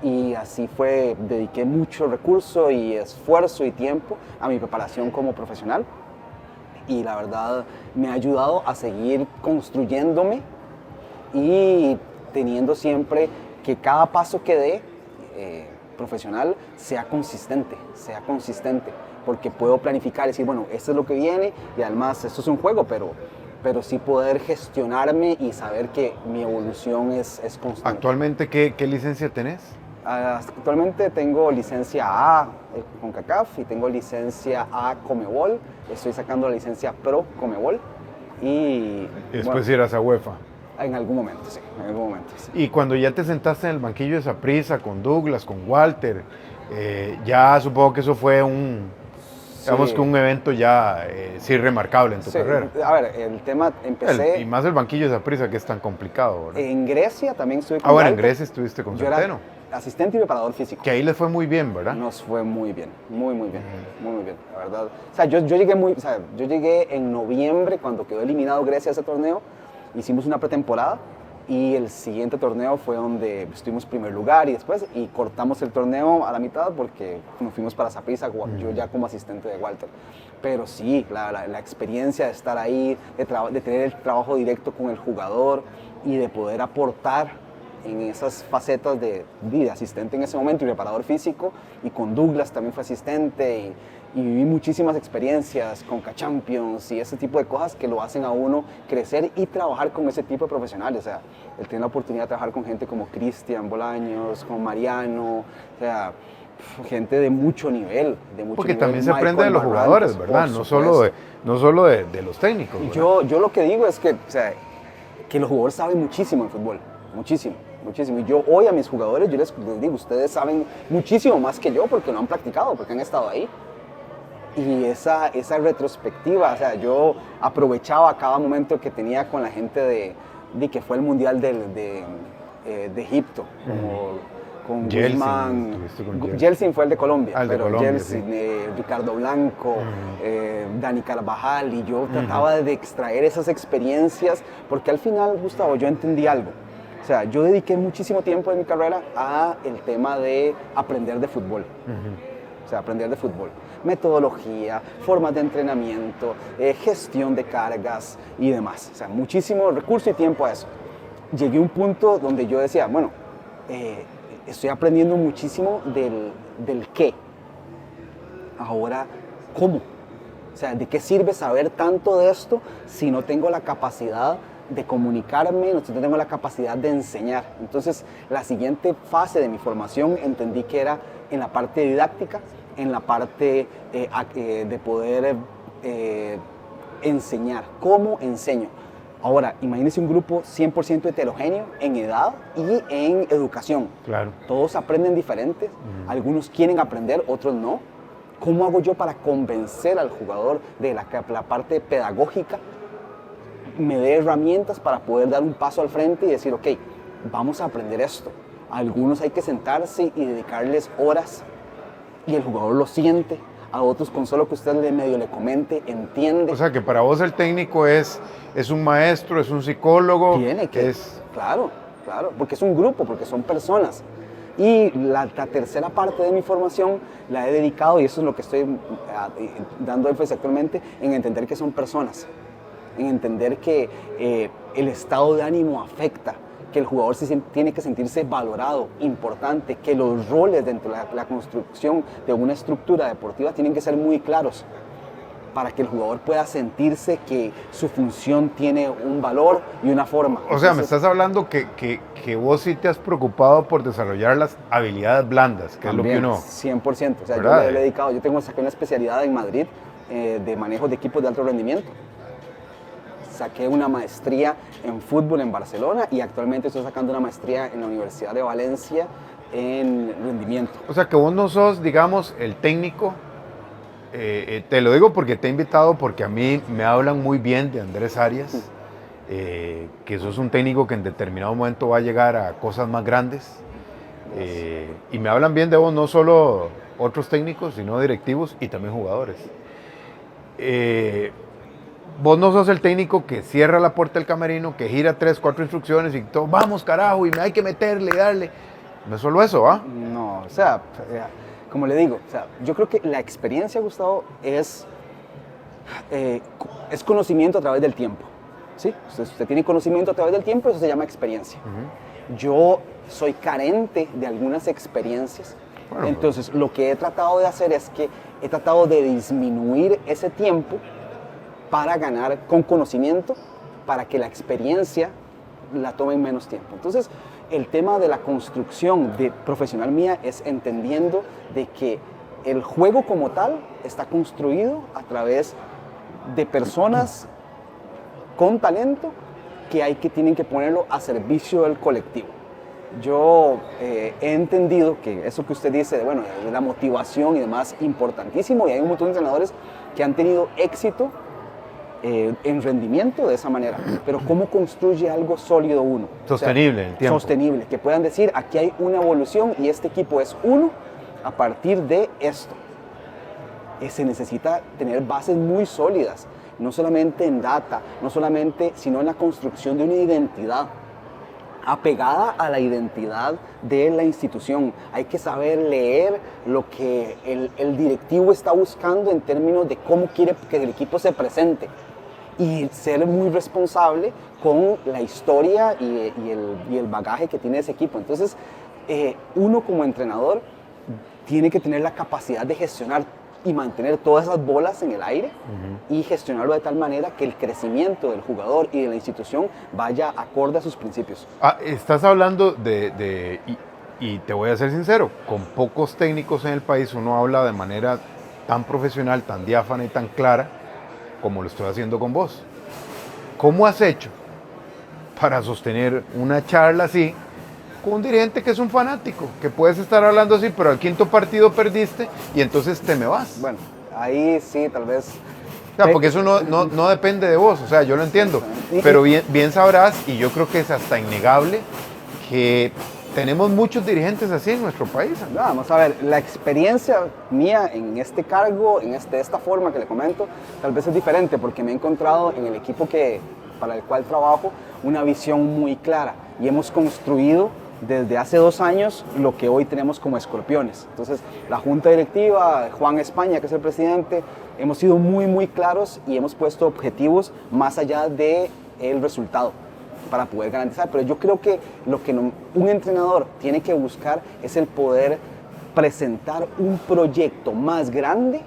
[SPEAKER 2] Y así fue, dediqué mucho recurso y esfuerzo y tiempo a mi preparación como profesional. Y la verdad me ha ayudado a seguir construyéndome y teniendo siempre que cada paso que dé profesional sea consistente, porque puedo planificar y decir, bueno, esto es lo que viene y además esto es un juego, pero sí poder gestionarme y saber que mi evolución es constante.
[SPEAKER 1] ¿Actualmente qué licencia tenés?
[SPEAKER 2] Actualmente tengo licencia A con CONCACAF y tengo licencia A Conmebol. Estoy sacando la licencia Pro Conmebol y
[SPEAKER 1] después irás a UEFA.
[SPEAKER 2] En algún momento, sí.
[SPEAKER 1] Y cuando ya te sentaste en el banquillo de Saprissa con Douglas, con Walter, ya supongo que eso fue un evento ya sí remarcable en tu carrera.
[SPEAKER 2] A ver, el tema empecé...
[SPEAKER 1] y más el banquillo de Saprissa, que es tan complicado, ¿verdad?
[SPEAKER 2] En Grecia también estuve con
[SPEAKER 1] Walter. En Grecia estuviste con Centeno.
[SPEAKER 2] Asistente y preparador físico.
[SPEAKER 1] Que ahí les fue muy bien, ¿verdad?
[SPEAKER 2] Nos fue muy bien, muy bien, la verdad. O sea, yo llegué en noviembre cuando quedó eliminado Grecia ese torneo, hicimos una pretemporada y el siguiente torneo fue donde estuvimos primer lugar y cortamos el torneo a la mitad porque nos fuimos para Saprissa, yo ya como asistente de Walter. Pero sí, la experiencia de estar ahí, de tener el trabajo directo con el jugador y de poder aportar en esas facetas de asistente en ese momento y preparador físico, y con Douglas también fue asistente y viví muchísimas experiencias con Champions y ese tipo de cosas que lo hacen a uno crecer y trabajar con ese tipo de profesionales. O sea, el tener la oportunidad de trabajar con gente como Cristian Bolaños, como Mariano, o sea, gente de mucho nivel.
[SPEAKER 1] Porque también se aprende de los jugadores, ¿verdad? No solo de los técnicos.
[SPEAKER 2] Yo lo que digo es que, o sea, que los jugadores saben muchísimo en fútbol, muchísimo. Y yo hoy a mis jugadores, yo les digo, ustedes saben muchísimo más que yo porque lo han practicado, porque han estado ahí. Y esa retrospectiva, o sea, yo aprovechaba cada momento que tenía con la gente de que fue el Mundial de Egipto, como con Guzmán. Yeltsin fue el de Colombia, Yeltsin, sí. Ricardo Blanco, Dani Carvajal, y yo trataba de extraer esas experiencias, porque al final, Gustavo, yo entendí algo. O sea, yo dediqué muchísimo tiempo de mi carrera a el tema de aprender de fútbol. O sea, aprender de fútbol. Metodología, formas de entrenamiento, gestión de cargas y demás. O sea, muchísimo recurso y tiempo a eso. Llegué a un punto donde yo decía, bueno, estoy aprendiendo muchísimo del qué. Ahora, ¿cómo? O sea, ¿de qué sirve saber tanto de esto si no tengo la capacidad de comunicarme, no tengo la capacidad de enseñar? Entonces, la siguiente fase de mi formación entendí que era en la parte didáctica, en la parte de poder enseñar. ¿Cómo enseño? Ahora, imagínense un grupo 100% heterogéneo en edad y en educación.
[SPEAKER 1] Claro.
[SPEAKER 2] Todos aprenden diferentes, algunos quieren aprender, otros no. ¿Cómo hago yo para convencer al jugador de la parte pedagógica? Me dé herramientas para poder dar un paso al frente y decir, ok, vamos a aprender esto. A algunos hay que sentarse y dedicarles horas y el jugador lo siente. A otros con solo que usted medio le comente, entiende.
[SPEAKER 1] O sea, que para vos el técnico es un maestro, es un psicólogo.
[SPEAKER 2] Tiene que, claro, porque es un grupo, porque son personas. Y la tercera parte de mi formación la he dedicado, y eso es lo que estoy dando énfasis actualmente, en entender que son personas, en entender que el estado de ánimo afecta, que el jugador tiene que sentirse valorado, importante, que los roles dentro de la construcción de una estructura deportiva tienen que ser muy claros para que el jugador pueda sentirse que su función tiene un valor y una forma.
[SPEAKER 1] O sea, me estás hablando que vos sí te has preocupado por desarrollar las habilidades blandas, que
[SPEAKER 2] también,
[SPEAKER 1] es lo que uno...
[SPEAKER 2] 100%. O sea,
[SPEAKER 1] ¿verdad?
[SPEAKER 2] yo le he dedicado, saqué una especialidad en Madrid de manejo de equipos de alto rendimiento. Saqué una maestría en fútbol en Barcelona y actualmente estoy sacando una maestría en la Universidad de Valencia en rendimiento.
[SPEAKER 1] O sea, que vos no sos, digamos, el técnico. Te lo digo porque te he invitado, porque a mí me hablan muy bien de Andrés Arias, que sos un técnico que en determinado momento va a llegar a cosas más grandes. Y me hablan bien de vos, no solo otros técnicos, sino directivos y también jugadores. Vos no sos el técnico que cierra la puerta del camerino, que gira 3, 4 instrucciones y todo, vamos carajo, y me hay que meterle y darle. No es solo eso, ¿va?
[SPEAKER 2] No, o sea, como le digo, o sea, yo creo que la experiencia, Gustavo, es conocimiento a través del tiempo. ¿Sí? Usted tiene conocimiento a través del tiempo, eso se llama experiencia. Yo soy carente de algunas experiencias. Bueno, entonces, lo que he tratado de hacer es que he tratado de disminuir ese tiempo para ganar con conocimiento, para que la experiencia la tome en menos tiempo. Entonces, el tema de la construcción profesional mía es entendiendo de que el juego como tal está construido a través de personas con talento que tienen que ponerlo a servicio del colectivo. Yo he entendido que eso que usted dice, de la motivación y demás, importantísimo, y hay un montón de entrenadores que han tenido éxito en rendimiento de esa manera, pero ¿cómo construye algo sólido uno?
[SPEAKER 1] Sostenible, el tiempo.
[SPEAKER 2] Sostenible, que puedan decir, aquí hay una evolución y este equipo es uno a partir de esto. Se necesita tener bases muy sólidas, no solamente en data, sino en la construcción de una identidad apegada a la identidad de la institución. Hay que saber leer lo que el directivo está buscando en términos de cómo quiere que el equipo se presente y ser muy responsable con la historia y el bagaje que tiene ese equipo. Entonces, uno como entrenador tiene que tener la capacidad de gestionar y mantener todas esas bolas en el aire y gestionarlo de tal manera que el crecimiento del jugador y de la institución vaya acorde a sus principios.
[SPEAKER 1] Estás hablando y te voy a ser sincero, con pocos técnicos en el país uno habla de manera tan profesional, tan diáfana y tan clara como lo estoy haciendo con vos. ¿Cómo has hecho para sostener una charla así con un dirigente que es un fanático, que puedes estar hablando así, pero al quinto partido perdiste y entonces te me vas?
[SPEAKER 2] Bueno, ahí sí, tal vez...
[SPEAKER 1] O sea, porque eso no depende de vos, o sea, yo lo entiendo, pero bien sabrás, y yo creo que es hasta innegable, que tenemos muchos dirigentes así en nuestro país.
[SPEAKER 2] Vamos a ver, la experiencia mía en este cargo, de esta forma que le comento, tal vez es diferente, porque me he encontrado en el equipo para el cual trabajo una visión muy clara. y hemos construido desde hace 2 años lo que hoy tenemos como Escorpiones. Entonces, la junta directiva, Juan España, que es el presidente, hemos sido muy claros y hemos puesto objetivos más allá del resultado para poder garantizar. Pero yo creo que lo que un entrenador tiene que buscar es el poder presentar un proyecto más grande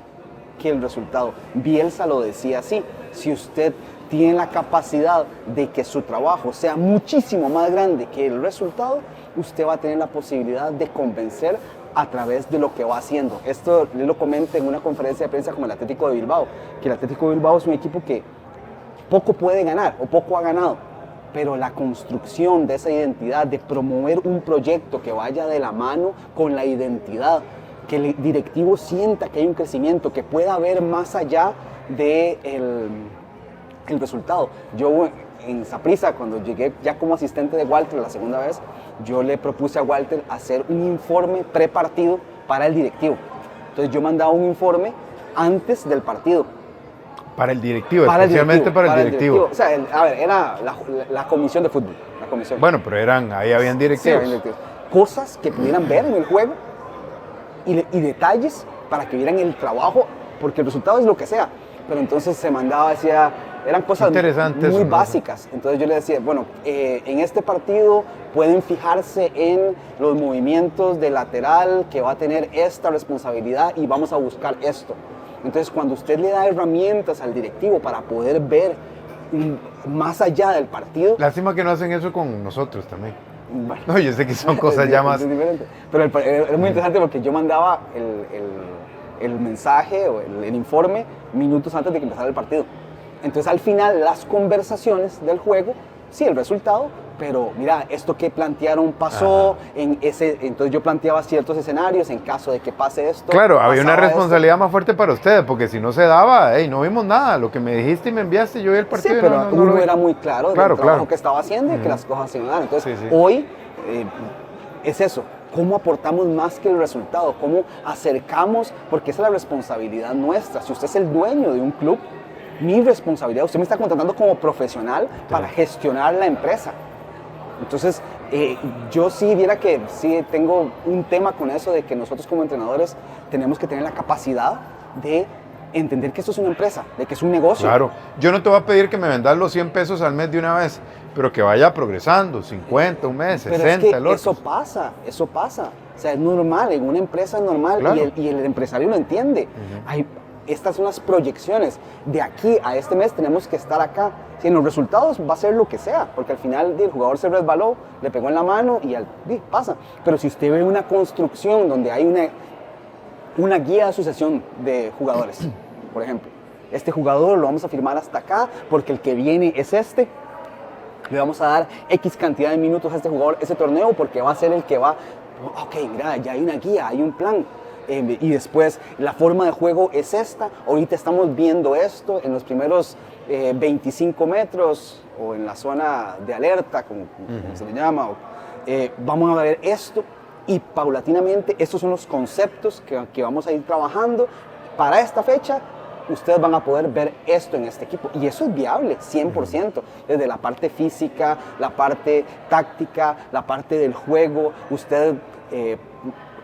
[SPEAKER 2] que el resultado. Bielsa lo decía así: si usted tiene la capacidad de que su trabajo sea muchísimo más grande que el resultado, usted va a tener la posibilidad de convencer a través de lo que va haciendo. Esto le lo comenté en una conferencia de prensa con el Atlético de Bilbao, que el Atlético de Bilbao es un equipo que poco puede ganar o poco ha ganado, pero la construcción de esa identidad, de promover un proyecto que vaya de la mano con la identidad, que el directivo sienta que hay un crecimiento, que pueda ver más allá del resultado. Yo en Saprissa, cuando llegué ya como asistente de Walter la segunda vez, yo le propuse a Walter hacer un informe prepartido para el directivo. Entonces yo mandaba un informe antes del partido.
[SPEAKER 1] Para el directivo, especialmente para el directivo.
[SPEAKER 2] O sea, era la comisión de fútbol. La comisión.
[SPEAKER 1] Bueno, pero ahí habían directivos.
[SPEAKER 2] Sí, habían directivos. Cosas que pudieran ver en el juego y detalles para que vieran el trabajo, porque el resultado es lo que sea. Pero entonces se mandaba, eran cosas muy básicas. Entonces yo le decía, bueno, en este partido pueden fijarse en los movimientos de lateral que va a tener esta responsabilidad y vamos a buscar esto. Entonces cuando usted le da herramientas al directivo para poder ver más allá del partido...
[SPEAKER 1] Lástima que no hacen eso con nosotros también.
[SPEAKER 2] Bueno,
[SPEAKER 1] no, yo sé que son cosas ya más...
[SPEAKER 2] Pero es muy interesante porque yo mandaba el mensaje o el informe minutos antes de que empezara el partido. Entonces al final las conversaciones del juego, sí, el resultado, pero mira, esto que plantearon pasó, entonces yo planteaba ciertos escenarios en caso de que pase esto.
[SPEAKER 1] Claro, había una responsabilidad más fuerte para ustedes, porque si no se daba, no vimos nada, lo que me dijiste y me enviaste, yo vi el partido.
[SPEAKER 2] Sí, pero uno era muy claro del trabajo que estaba haciendo y que las cosas se iban a dar. Entonces hoy es eso. ¿Cómo aportamos más que el resultado? ¿Cómo acercamos? Porque esa es la responsabilidad nuestra. Si usted es el dueño de un club, mi responsabilidad, usted me está contratando como profesional para gestionar la empresa. Entonces, yo sí viera que sí tengo un tema con eso de que nosotros como entrenadores tenemos que tener la capacidad de entender que esto es una empresa, de que es un negocio.
[SPEAKER 1] Claro, yo no te voy a pedir que me vendas los 100 pesos al mes de una vez, pero que vaya progresando, 50, un mes, 60,
[SPEAKER 2] pero es que
[SPEAKER 1] el otro.
[SPEAKER 2] Eso pasa. O sea, es normal, en una empresa es normal, claro. y el empresario lo entiende. Estas son las proyecciones. De aquí a este mes tenemos que estar acá. Si en los resultados va a ser lo que sea, porque al final el jugador se resbaló, le pegó en la mano y pasa. Pero si usted ve una construcción donde hay una guía de asociación de jugadores, por ejemplo, este jugador lo vamos a firmar hasta acá porque el que viene es este, le vamos a dar X cantidad de minutos a este jugador, ese torneo, porque va a ser el que va, ok, mira, ya hay una guía, hay un plan. Y después la forma de juego es esta, ahorita estamos viendo esto en los primeros 25 metros o en la zona de alerta, como se le llama, vamos a ver esto y paulatinamente estos son los conceptos que vamos a ir trabajando para esta fecha. Ustedes van a poder ver esto en este equipo y eso es viable 100%, desde la parte física, la parte táctica, la parte del juego. Usted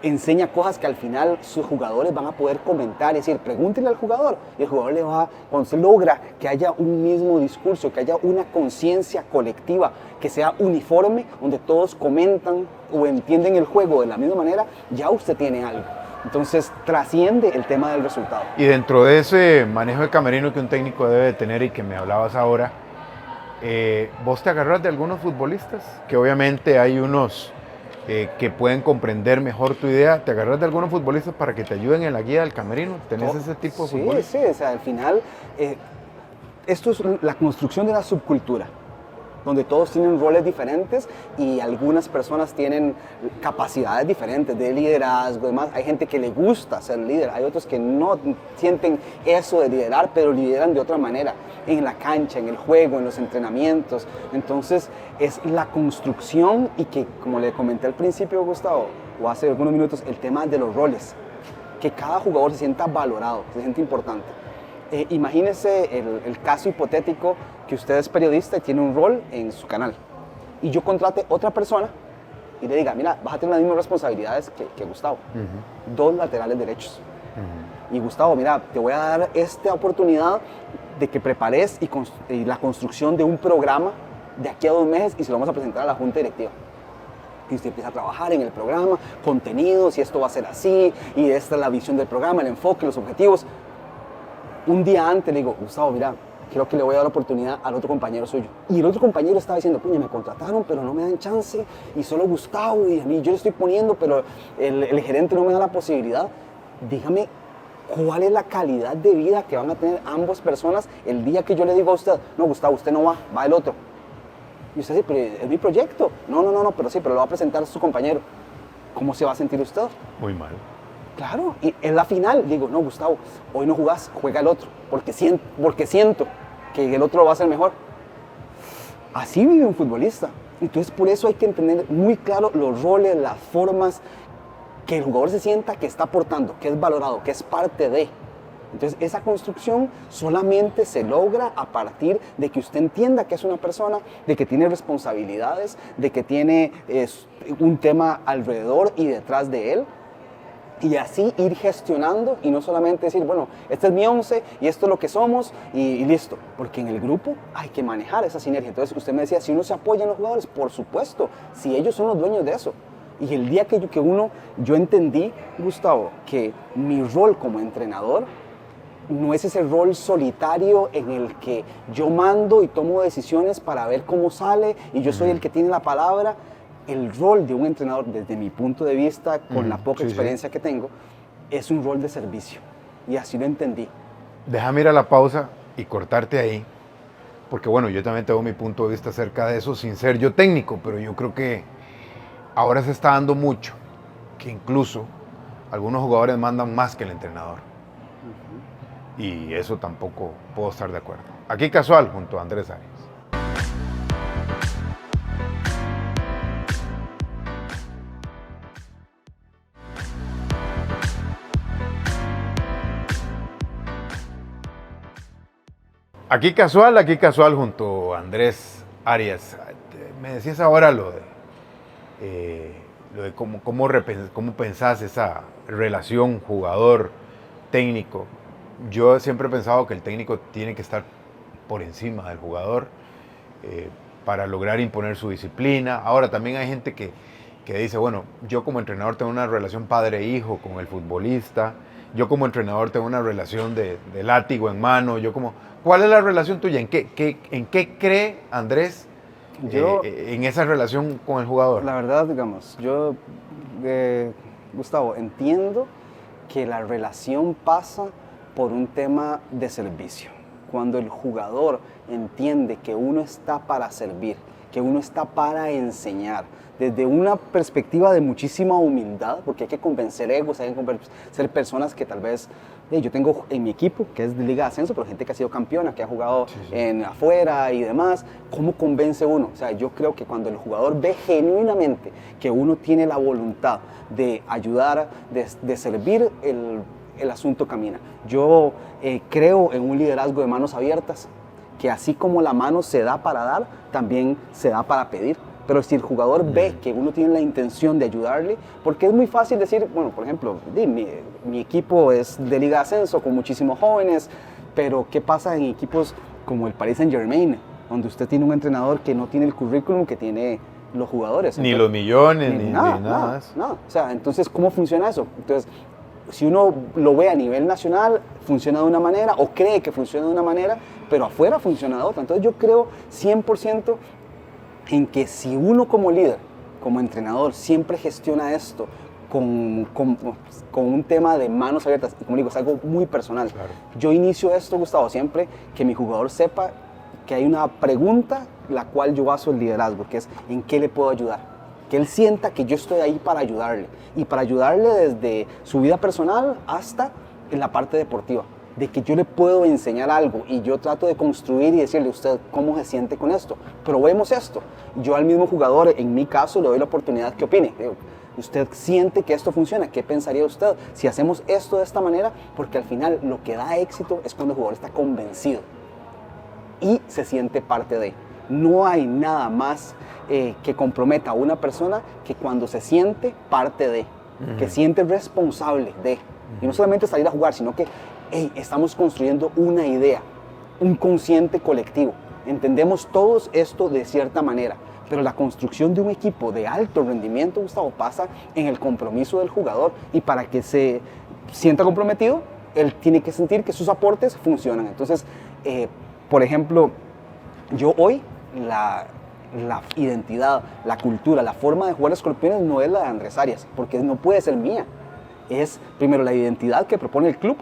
[SPEAKER 2] enseña cosas que al final sus jugadores van a poder comentar, es decir, pregúntenle al jugador y el jugador le va, cuando se logra que haya un mismo discurso, que haya una conciencia colectiva, que sea uniforme, donde todos comentan o entienden el juego de la misma manera, ya usted tiene algo. Entonces trasciende el tema del resultado.
[SPEAKER 1] Y dentro de ese manejo de camerino que un técnico debe de tener y que me hablabas ahora, ¿vos te agarras de algunos futbolistas? Que obviamente hay unos que pueden comprender mejor tu idea. ¿Te agarras de algunos futbolistas para que te ayuden en la guía del camerino? ¿Tenés ese tipo de futbolistas?
[SPEAKER 2] Sí, o sea, al final esto es la construcción de la subcultura, donde todos tienen roles diferentes y algunas personas tienen capacidades diferentes de liderazgo, demás. Hay gente que le gusta ser líder, hay otros que no sienten eso de liderar, pero lideran de otra manera, en la cancha, en el juego, en los entrenamientos. Entonces es la construcción y que, como le comenté al principio, Gustavo, o hace algunos minutos, el tema de los roles, que cada jugador se sienta valorado, se sienta importante. Imagínese el caso hipotético que usted es periodista y tiene un rol en su canal y yo contrate otra persona y le diga, mira, vas a tener las mismas responsabilidades que Gustavo. 2 laterales derechos. Y Gustavo, mira, te voy a dar esta oportunidad de que prepares y la construcción de un programa de aquí a 2 meses y se lo vamos a presentar a la junta directiva. Y usted empieza a trabajar en el programa, contenidos, y esto va a ser así, y esta es la visión del programa, el enfoque, los objetivos. Un día antes le digo, Gustavo, mira, creo que le voy a dar la oportunidad al otro compañero suyo. Y el otro compañero estaba diciendo, puña, me contrataron, pero no me dan chance, y solo Gustavo, y a mí yo le estoy poniendo, pero el gerente no me da la posibilidad. Dígame, ¿cuál es la calidad de vida que van a tener ambas personas el día que yo le digo a usted, no, Gustavo, usted no va el otro? Y usted dice, pero es mi proyecto. No, pero sí, pero lo va a presentar a su compañero. ¿Cómo se va a sentir usted?
[SPEAKER 1] Muy mal.
[SPEAKER 2] Claro, y en la final digo, no, Gustavo, hoy no jugás, juega el otro, porque siento que el otro va a ser mejor. Así vive un futbolista. Entonces, por eso hay que entender muy claro los roles, las formas, que el jugador se sienta que está aportando, que es valorado, que es parte de. Entonces, esa construcción solamente se logra a partir de que usted entienda que es una persona, de que tiene responsabilidades, de que tiene un tema alrededor y detrás de él. Y así ir gestionando y no solamente decir, bueno, este es mi 11 y esto es lo que somos y listo. Porque en el grupo hay que manejar esa sinergia. Entonces, usted me decía, si uno se apoya en los jugadores, por supuesto, si ellos son los dueños de eso. Y el día que yo entendí, Gustavo, que mi rol como entrenador no es ese rol solitario en el que yo mando y tomo decisiones para ver cómo sale y yo soy el que tiene la palabra. El rol de un entrenador, desde mi punto de vista, con la poca experiencia que tengo, es un rol de servicio. Y así lo entendí.
[SPEAKER 1] Déjame ir a la pausa y cortarte ahí, porque bueno, yo también tengo mi punto de vista acerca de eso, sin ser yo técnico, pero yo creo que ahora se está dando mucho, que incluso algunos jugadores mandan más que el entrenador. Y eso tampoco puedo estar de acuerdo. Aquí Casual, junto a Andrés Arias. Aquí Casual junto a Andrés Arias. Me decías ahora lo de cómo pensás esa relación jugador-técnico. Yo siempre he pensado que el técnico tiene que estar por encima del jugador para lograr imponer su disciplina. Ahora también hay gente que dice, bueno, yo como entrenador tengo una relación padre-hijo con el futbolista, yo como entrenador tengo una relación de látigo en mano, ¿cuál es la relación tuya? ¿En qué cree Andrés en esa relación con el jugador?
[SPEAKER 2] La verdad, digamos, Gustavo, entiendo que la relación pasa por un tema de servicio. Cuando el jugador entiende que uno está para servir, que uno está para enseñar, desde una perspectiva de muchísima humildad, porque hay que convencer egos, hay que convencer personas que tal vez, yo tengo en mi equipo, que es de Liga de Ascenso, pero gente que ha sido campeona, que ha jugado afuera y demás, ¿cómo convence uno? O sea, yo creo que cuando el jugador ve genuinamente que uno tiene la voluntad de ayudar, de servir, el asunto camina. Yo creo en un liderazgo de manos abiertas, que así como la mano se da para dar, también se da para pedir. Pero si el jugador ve que uno tiene la intención de ayudarle, porque es muy fácil decir, bueno, por ejemplo, mi equipo es de Liga de Ascenso con muchísimos jóvenes, pero ¿qué pasa en equipos como el Paris Saint-Germain, donde usted tiene un entrenador que no tiene el currículum que tiene los jugadores?
[SPEAKER 1] Ni los millones, ni nada.
[SPEAKER 2] O sea, entonces, ¿cómo funciona eso? Entonces, si uno lo ve a nivel nacional, funciona de una manera, o cree que funciona de una manera, pero afuera funciona de otra. Entonces yo creo 100% en que si uno como líder, como entrenador, siempre gestiona esto con un tema de manos abiertas, y como digo, es algo muy personal. Claro. Yo inicio esto, Gustavo, siempre que mi jugador sepa que hay una pregunta la cual yo baso el liderazgo, que es ¿en qué le puedo ayudar? Que él sienta que yo estoy ahí para ayudarle, y para ayudarle desde su vida personal hasta en la parte deportiva, de que yo le puedo enseñar algo y yo trato de construir y decirle a usted cómo se siente con esto. Probemos esto. Yo al mismo jugador, en mi caso, le doy la oportunidad que opine. ¿Usted siente que esto funciona? ¿Qué pensaría usted si hacemos esto de esta manera? Porque al final lo que da éxito es cuando el jugador está convencido y se siente parte de. No hay nada más que comprometa a una persona que cuando se siente parte de, que siente responsable de. Y no solamente salir a jugar, sino que hey, estamos construyendo una idea, un consciente colectivo. Entendemos todos esto de cierta manera, pero la construcción de un equipo de alto rendimiento, Gustavo, pasa en el compromiso del jugador. Y para que se sienta comprometido, él tiene que sentir que sus aportes funcionan. Entonces, por ejemplo, yo hoy, la identidad, la cultura, la forma de jugar Escorpiones no es la de Andrés Arias, porque no puede ser mía. Es primero la identidad que propone el club.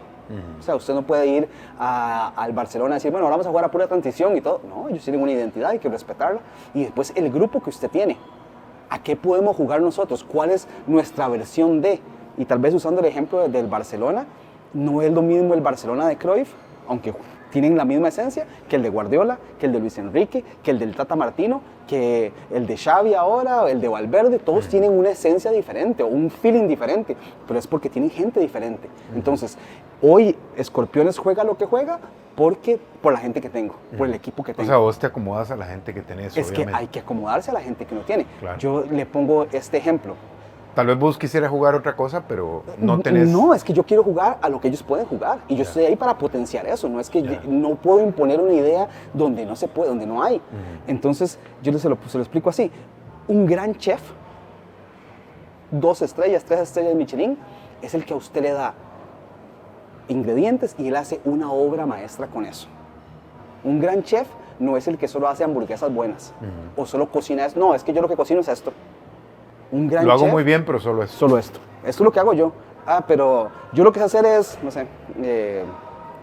[SPEAKER 2] O sea, usted no puede ir al Barcelona y decir, bueno, ahora vamos a jugar a pura transición y todo. No, ellos tienen una identidad, hay que respetarla. Y después el grupo que usted tiene. ¿A qué podemos jugar nosotros? ¿Cuál es nuestra versión de? Y tal vez usando el ejemplo del Barcelona, no es lo mismo el Barcelona de Cruyff, aunque tienen la misma esencia, que el de Guardiola, que el de Luis Enrique, que el del Tata Martino, que el de Xavi ahora, el de Valverde. Todos tienen una esencia diferente o un feeling diferente, pero es porque tienen gente diferente. Entonces, hoy Escorpiones juega lo que juega por la gente que tengo, por el equipo que tengo.
[SPEAKER 1] O sea, vos te acomodas a la gente que tenés,
[SPEAKER 2] es
[SPEAKER 1] obviamente.
[SPEAKER 2] que hay que acomodarse a la gente que no tiene.
[SPEAKER 1] Claro.
[SPEAKER 2] Yo le pongo este ejemplo.
[SPEAKER 1] Tal vez vos quisieras jugar otra cosa, pero no tenés...
[SPEAKER 2] No, es que yo quiero jugar a lo que ellos pueden jugar. Y yo estoy ahí para potenciar eso. No es que no puedo imponer una idea donde no se puede, donde no hay. Entonces, yo se lo explico así. Un gran chef, 2 estrellas, 3 estrellas de Michelin, es el que a usted le da ingredientes y él hace una obra maestra con eso. Un gran chef no es el que solo hace hamburguesas buenas o solo cocina eso. No, es que yo lo que cocino es esto. Un gran
[SPEAKER 1] Lo hago
[SPEAKER 2] chef,
[SPEAKER 1] muy bien, pero solo esto.
[SPEAKER 2] Solo esto. Esto es lo que hago yo. Pero yo lo que sé hacer es, no sé,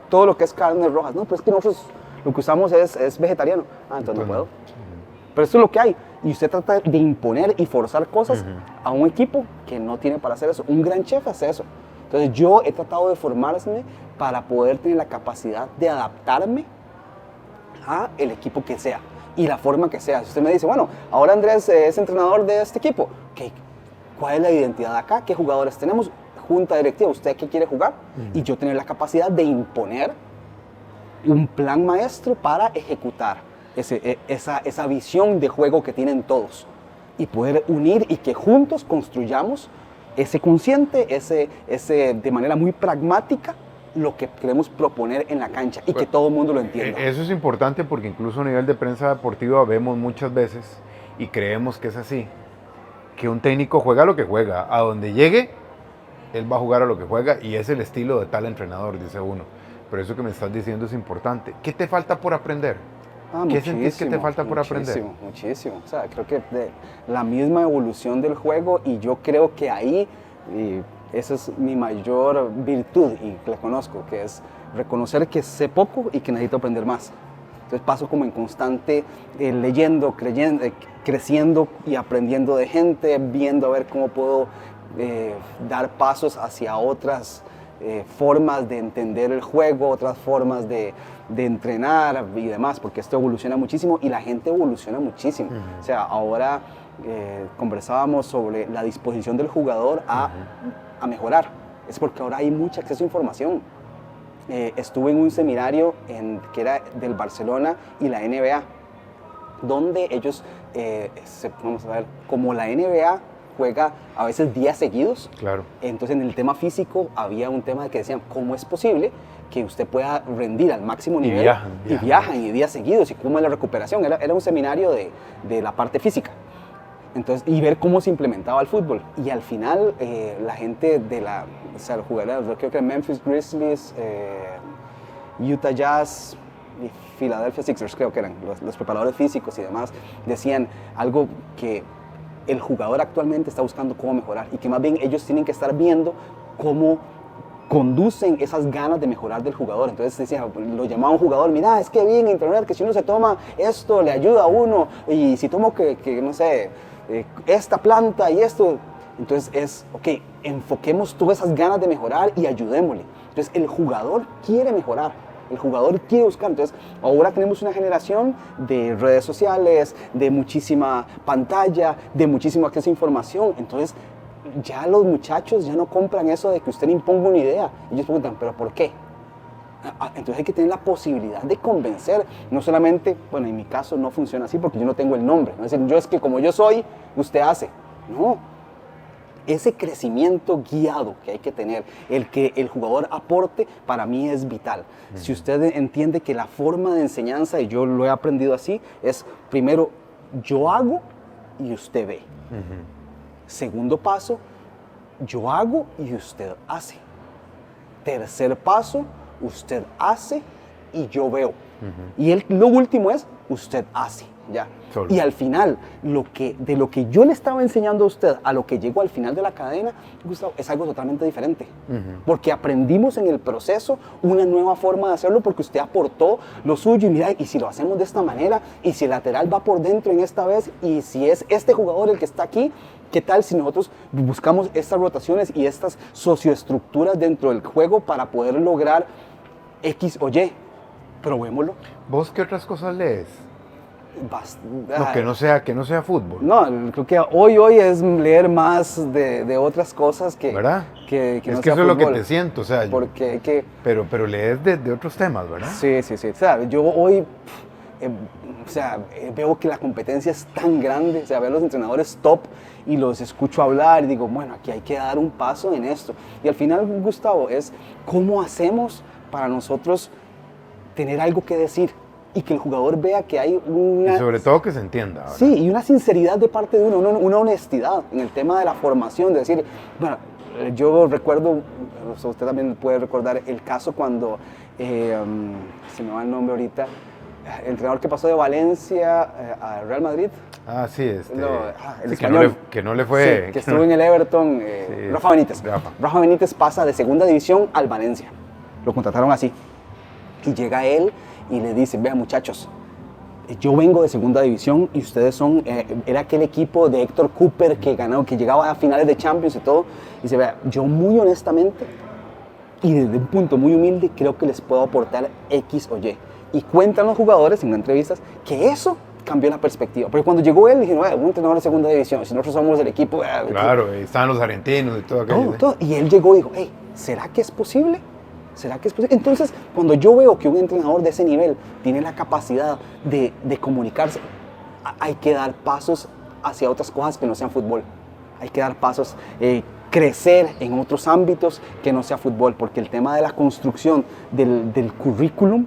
[SPEAKER 2] todo lo que es carnes rojas. No, pero es que nosotros lo que usamos es vegetariano. Entonces no puedo. Pero esto es lo que hay. Y usted trata de imponer y forzar cosas a un equipo que no tiene para hacer eso. Un gran chef hace eso. Entonces yo he tratado de formarme para poder tener la capacidad de adaptarme a el equipo que sea y la forma que sea. Si usted me dice, bueno, ahora Andrés es entrenador de este equipo, ¿cuál es la identidad acá? ¿Qué jugadores tenemos? Junta directiva, ¿usted qué quiere jugar? Y yo tener la capacidad de imponer un plan maestro para ejecutar esa visión de juego que tienen todos y poder unir y que juntos construyamos ese consciente, ese de manera muy pragmática, lo que queremos proponer en la cancha y que todo el mundo lo entienda.
[SPEAKER 1] Eso es importante porque incluso a nivel de prensa deportiva vemos muchas veces y creemos que es así, que un técnico juega lo que juega, a donde llegue, él va a jugar a lo que juega y es el estilo de tal entrenador, dice uno. Pero eso que me estás diciendo es importante. ¿Qué te falta por aprender? ¿Qué sentís que te falta por aprender?
[SPEAKER 2] Muchísimo. O sea, creo que la misma evolución del juego y yo creo que ahí... esa es mi mayor virtud y la conozco, que es reconocer que sé poco y que necesito aprender más. Entonces paso como en constante leyendo, creciendo y aprendiendo de gente, viendo a ver cómo puedo dar pasos hacia otras formas de entender el juego, otras formas de entrenar y demás, porque esto evoluciona muchísimo y la gente evoluciona muchísimo. O sea, ahora conversábamos sobre la disposición del jugador a mejorar. Es porque ahora hay mucho acceso a información. Estuve en un seminario que era del Barcelona y la NBA, donde ellos, vamos a ver, como la NBA juega a veces días seguidos,
[SPEAKER 1] claro.
[SPEAKER 2] Entonces en el tema físico había un tema de que decían, ¿cómo es posible que usted pueda rendir al máximo nivel y viajan y días seguidos? ¿Y cómo es la recuperación? Era un seminario de la parte física. Entonces, y ver cómo se implementaba el fútbol. Y al final, la gente o sea, los jugadores, creo que Memphis Grizzlies, Utah Jazz y Philadelphia Sixers, creo que eran los preparadores físicos y demás, decían algo que el jugador actualmente está buscando cómo mejorar y que más bien ellos tienen que estar viendo cómo conducen esas ganas de mejorar del jugador. Entonces decía, lo llamaba un jugador, mira, es que vi en internet que si uno se toma esto, le ayuda a uno, y si tomo que no sé, esta planta y esto, entonces ok, enfoquemos todas esas ganas de mejorar y ayudémosle. Entonces el jugador quiere mejorar, el jugador quiere buscar. Entonces ahora tenemos una generación de redes sociales, de muchísima pantalla, de muchísimo acceso a información. Entonces ya los muchachos ya no compran eso de que usted le imponga una idea. Ellos preguntan, ¿pero por qué? Entonces hay que tener la posibilidad de convencer, no solamente, bueno, en mi caso no funciona así porque yo no tengo el nombre, no es decir, yo es que como yo soy, usted hace, no. Ese crecimiento guiado que hay que tener, el que el jugador aporte, para mí es vital. Si usted entiende que la forma de enseñanza, y yo lo he aprendido así, es primero yo hago y usted ve. Segundo paso, yo hago y usted hace. Tercer paso, usted hace y yo veo. Y lo último es, usted hace. Ya.
[SPEAKER 1] Solo.
[SPEAKER 2] Y al final, de lo que yo le estaba enseñando a usted a lo que llegó al final de la cadena, Gustavo, es algo totalmente diferente. Porque aprendimos en el proceso una nueva forma de hacerlo porque usted aportó lo suyo y mira, y si lo hacemos de esta manera, y si el lateral va por dentro en esta vez, y si es este jugador el que está aquí, ¿qué tal si nosotros buscamos estas rotaciones y estas socioestructuras dentro del juego para poder lograr X o Y? Probémoslo.
[SPEAKER 1] ¿Vos qué otras cosas lees?
[SPEAKER 2] No,
[SPEAKER 1] que no sea fútbol.
[SPEAKER 2] No, creo que hoy es leer más de otras cosas que...
[SPEAKER 1] ¿Verdad?
[SPEAKER 2] Que
[SPEAKER 1] es
[SPEAKER 2] no
[SPEAKER 1] que
[SPEAKER 2] sea
[SPEAKER 1] eso es lo que
[SPEAKER 2] fútbol.
[SPEAKER 1] te siento, o sea,
[SPEAKER 2] Porque que...
[SPEAKER 1] pero lees de otros temas, ¿verdad?
[SPEAKER 2] Sí. O sea, yo hoy veo que la competencia es tan grande, o sea, veo a los entrenadores top y los escucho hablar y digo, bueno, aquí hay que dar un paso en esto. Y al final, Gustavo, es cómo hacemos para nosotros tener algo que decir y que el jugador vea que hay una...
[SPEAKER 1] Y sobre todo que se entienda, ¿verdad?
[SPEAKER 2] Sí, y una sinceridad de parte de uno, una honestidad en el tema de la formación, de decir, bueno, yo recuerdo, usted también puede recordar el caso cuando, se me va el nombre ahorita, el entrenador que pasó de Valencia a Real Madrid.
[SPEAKER 1] Ah, sí,
[SPEAKER 2] el
[SPEAKER 1] sí,
[SPEAKER 2] español.
[SPEAKER 1] que no le fue...
[SPEAKER 2] Sí, que estuvo en el Everton,
[SPEAKER 1] sí,
[SPEAKER 2] Rafa Benítez. Rafa Benítez pasa de segunda división al Valencia. Lo contrataron así. Y llega él y le dice, vean muchachos, yo vengo de segunda división y ustedes son, era aquel equipo de Héctor Cooper que ganó, que llegaba a finales de Champions y todo. Y dice, vea, yo muy honestamente y desde un punto muy humilde creo que les puedo aportar X o Y. Y cuentan los jugadores en entrevistas que eso cambió la perspectiva. Porque cuando llegó él, dijeron, un entrenador de segunda división, si nosotros somos del equipo...
[SPEAKER 1] Claro, estaban los argentinos y todo aquello.
[SPEAKER 2] Todo. Y él llegó y dijo, hey, ¿será que es posible? ¿Será que es posible? Entonces, cuando yo veo que un entrenador de ese nivel tiene la capacidad de comunicarse, hay que dar pasos hacia otras cosas que no sean fútbol. Hay que dar pasos, crecer en otros ámbitos que no sea fútbol, porque el tema de la construcción del currículum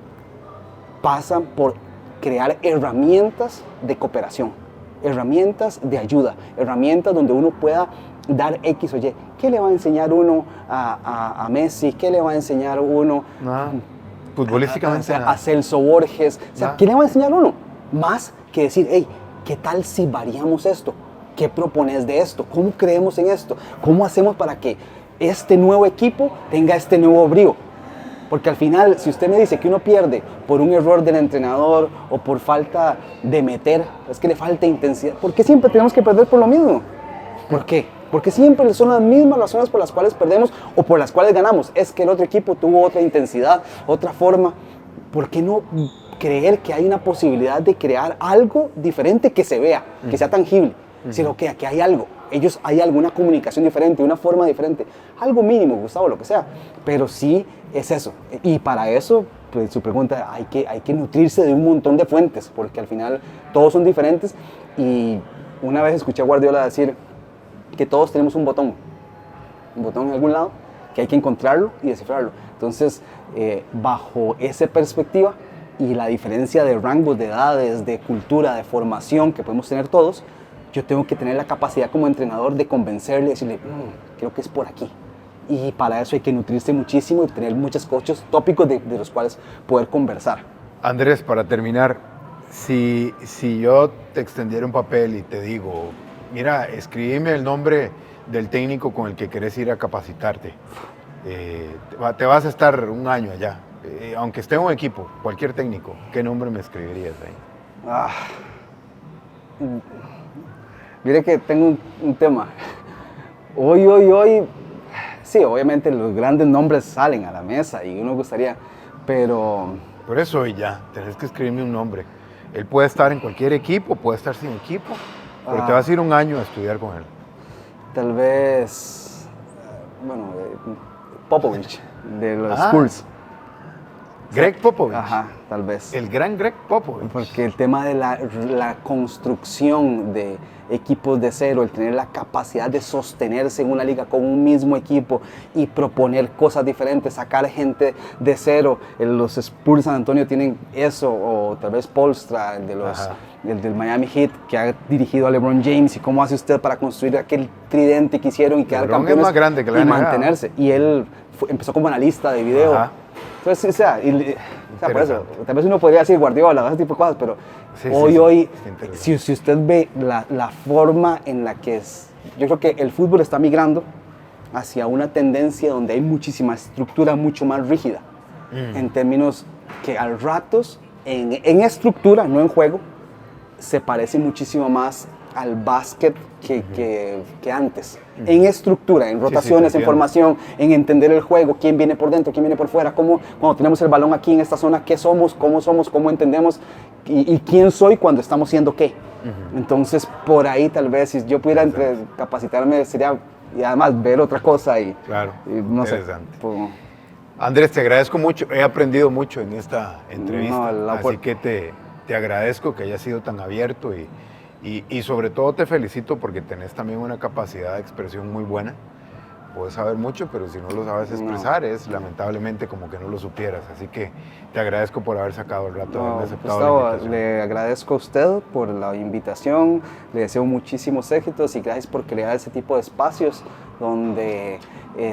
[SPEAKER 2] pasa por crear herramientas de cooperación, herramientas de ayuda, herramientas donde uno pueda dar X o Y. ¿Qué le va a enseñar uno a Messi? ¿Qué le va a enseñar uno
[SPEAKER 1] futbolísticamente
[SPEAKER 2] a Celso Borges? O sea, ¿qué le va a enseñar uno? Más que decir, hey, ¿qué tal si variamos esto? ¿Qué propones de esto? ¿Cómo creemos en esto? ¿Cómo hacemos para que este nuevo equipo tenga este nuevo brío? Porque al final, si usted me dice que uno pierde por un error del entrenador o por falta de meter, es que le falta intensidad. ¿Por qué siempre tenemos que perder por lo mismo? ¿Por qué? Porque siempre son las mismas razones por las cuales perdemos o por las cuales ganamos. Es que el otro equipo tuvo otra intensidad, otra forma. ¿Por qué no creer que hay una posibilidad de crear algo diferente que se vea, que sea tangible? Sino que aquí hay algo. Hay alguna comunicación diferente, una forma diferente. Algo mínimo, Gustavo, lo que sea. Pero sí es eso. Y para eso, pues su pregunta, hay que nutrirse de un montón de fuentes, porque al final todos son diferentes. Y una vez escuché a Guardiola decir que todos tenemos un botón en algún lado, que hay que encontrarlo y descifrarlo. Entonces, bajo esa perspectiva y la diferencia de rangos de edades, de cultura, de formación que podemos tener todos, yo tengo que tener la capacidad como entrenador de convencerle y decirle, creo que es por aquí. Y para eso hay que nutrirse muchísimo y tener muchos coaches tópicos de los cuales poder conversar.
[SPEAKER 1] Andrés, para terminar, si yo te extendiera un papel y te digo, mira, escríbeme el nombre del técnico con el que querés ir a capacitarte. Te vas a estar un año allá. Aunque esté en un equipo, cualquier técnico, ¿qué nombre me escribirías ahí?
[SPEAKER 2] Mire que tengo un tema. Hoy, sí, obviamente los grandes nombres salen a la mesa y uno gustaría, pero...
[SPEAKER 1] Por eso hoy ya, tenés que escribirme un nombre. Él puede estar en cualquier equipo, puede estar sin equipo, pero te vas a ir un año a estudiar con él.
[SPEAKER 2] Tal vez, bueno, Popovich, de los Spurs.
[SPEAKER 1] Greg Popovich.
[SPEAKER 2] Ajá, tal vez.
[SPEAKER 1] El gran Greg Popovich.
[SPEAKER 2] Porque el tema de la construcción de equipos de cero, el tener la capacidad de sostenerse en una liga con un mismo equipo y proponer cosas diferentes, sacar gente de cero. Los Spurs de San Antonio tienen eso, o tal vez Polstra, el del Miami Heat, que ha dirigido a LeBron James, y cómo hace usted para construir aquel tridente que hicieron y quedar campeones
[SPEAKER 1] más grande que la
[SPEAKER 2] y
[SPEAKER 1] NBA.
[SPEAKER 2] Mantenerse. Y él empezó como analista de video.
[SPEAKER 1] Ajá.
[SPEAKER 2] Entonces, o sea, por eso, tal vez uno podría decir Guardiola, ese tipo de cosas, pero
[SPEAKER 1] Sí,
[SPEAKER 2] hoy,
[SPEAKER 1] sí,
[SPEAKER 2] si usted ve la forma en la que es, yo creo que el fútbol está migrando hacia una tendencia donde hay muchísima estructura mucho más rígida, en términos que al ratos, en estructura, no en juego, se parece muchísimo más al básquet que antes. En estructura, en rotaciones, en formación, en entender el juego, quién viene por dentro, quién viene por fuera, cómo, cuando tenemos el balón aquí en esta zona, qué somos, cómo entendemos y quién soy cuando estamos siendo qué. Entonces, por ahí tal vez, si yo pudiera capacitarme, sería, y además ver otra cosa y no
[SPEAKER 1] interesante.
[SPEAKER 2] Sé.
[SPEAKER 1] Andrés, te agradezco mucho, he aprendido mucho en esta entrevista, así que te agradezco que hayas sido tan abierto y sobre todo te felicito porque tenés también una capacidad de expresión muy buena. Puedes saber mucho, pero si no lo sabes expresar, es lamentablemente como que no lo supieras. Así que te agradezco por haber sacado el rato, haberme aceptado la invitación.
[SPEAKER 2] Le agradezco a usted por la invitación, le deseo muchísimos éxitos y gracias por crear ese tipo de espacios donde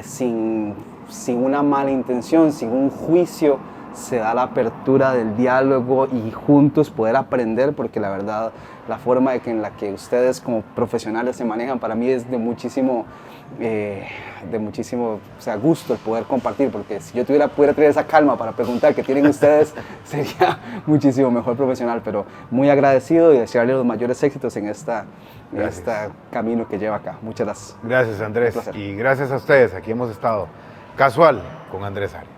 [SPEAKER 2] sin una mala intención, sin un juicio, se da la apertura del diálogo y juntos poder aprender, porque la verdad, la forma en la que ustedes como profesionales se manejan, para mí es de muchísimo gusto el poder compartir, porque si yo pudiera tener esa calma para preguntar que tienen ustedes, sería muchísimo mejor profesional, pero muy agradecido y desearle los mayores éxitos en este camino que lleva acá. Muchas gracias.
[SPEAKER 1] Gracias, Andrés, y gracias a ustedes. Aquí hemos estado Casual con Andrés Arias.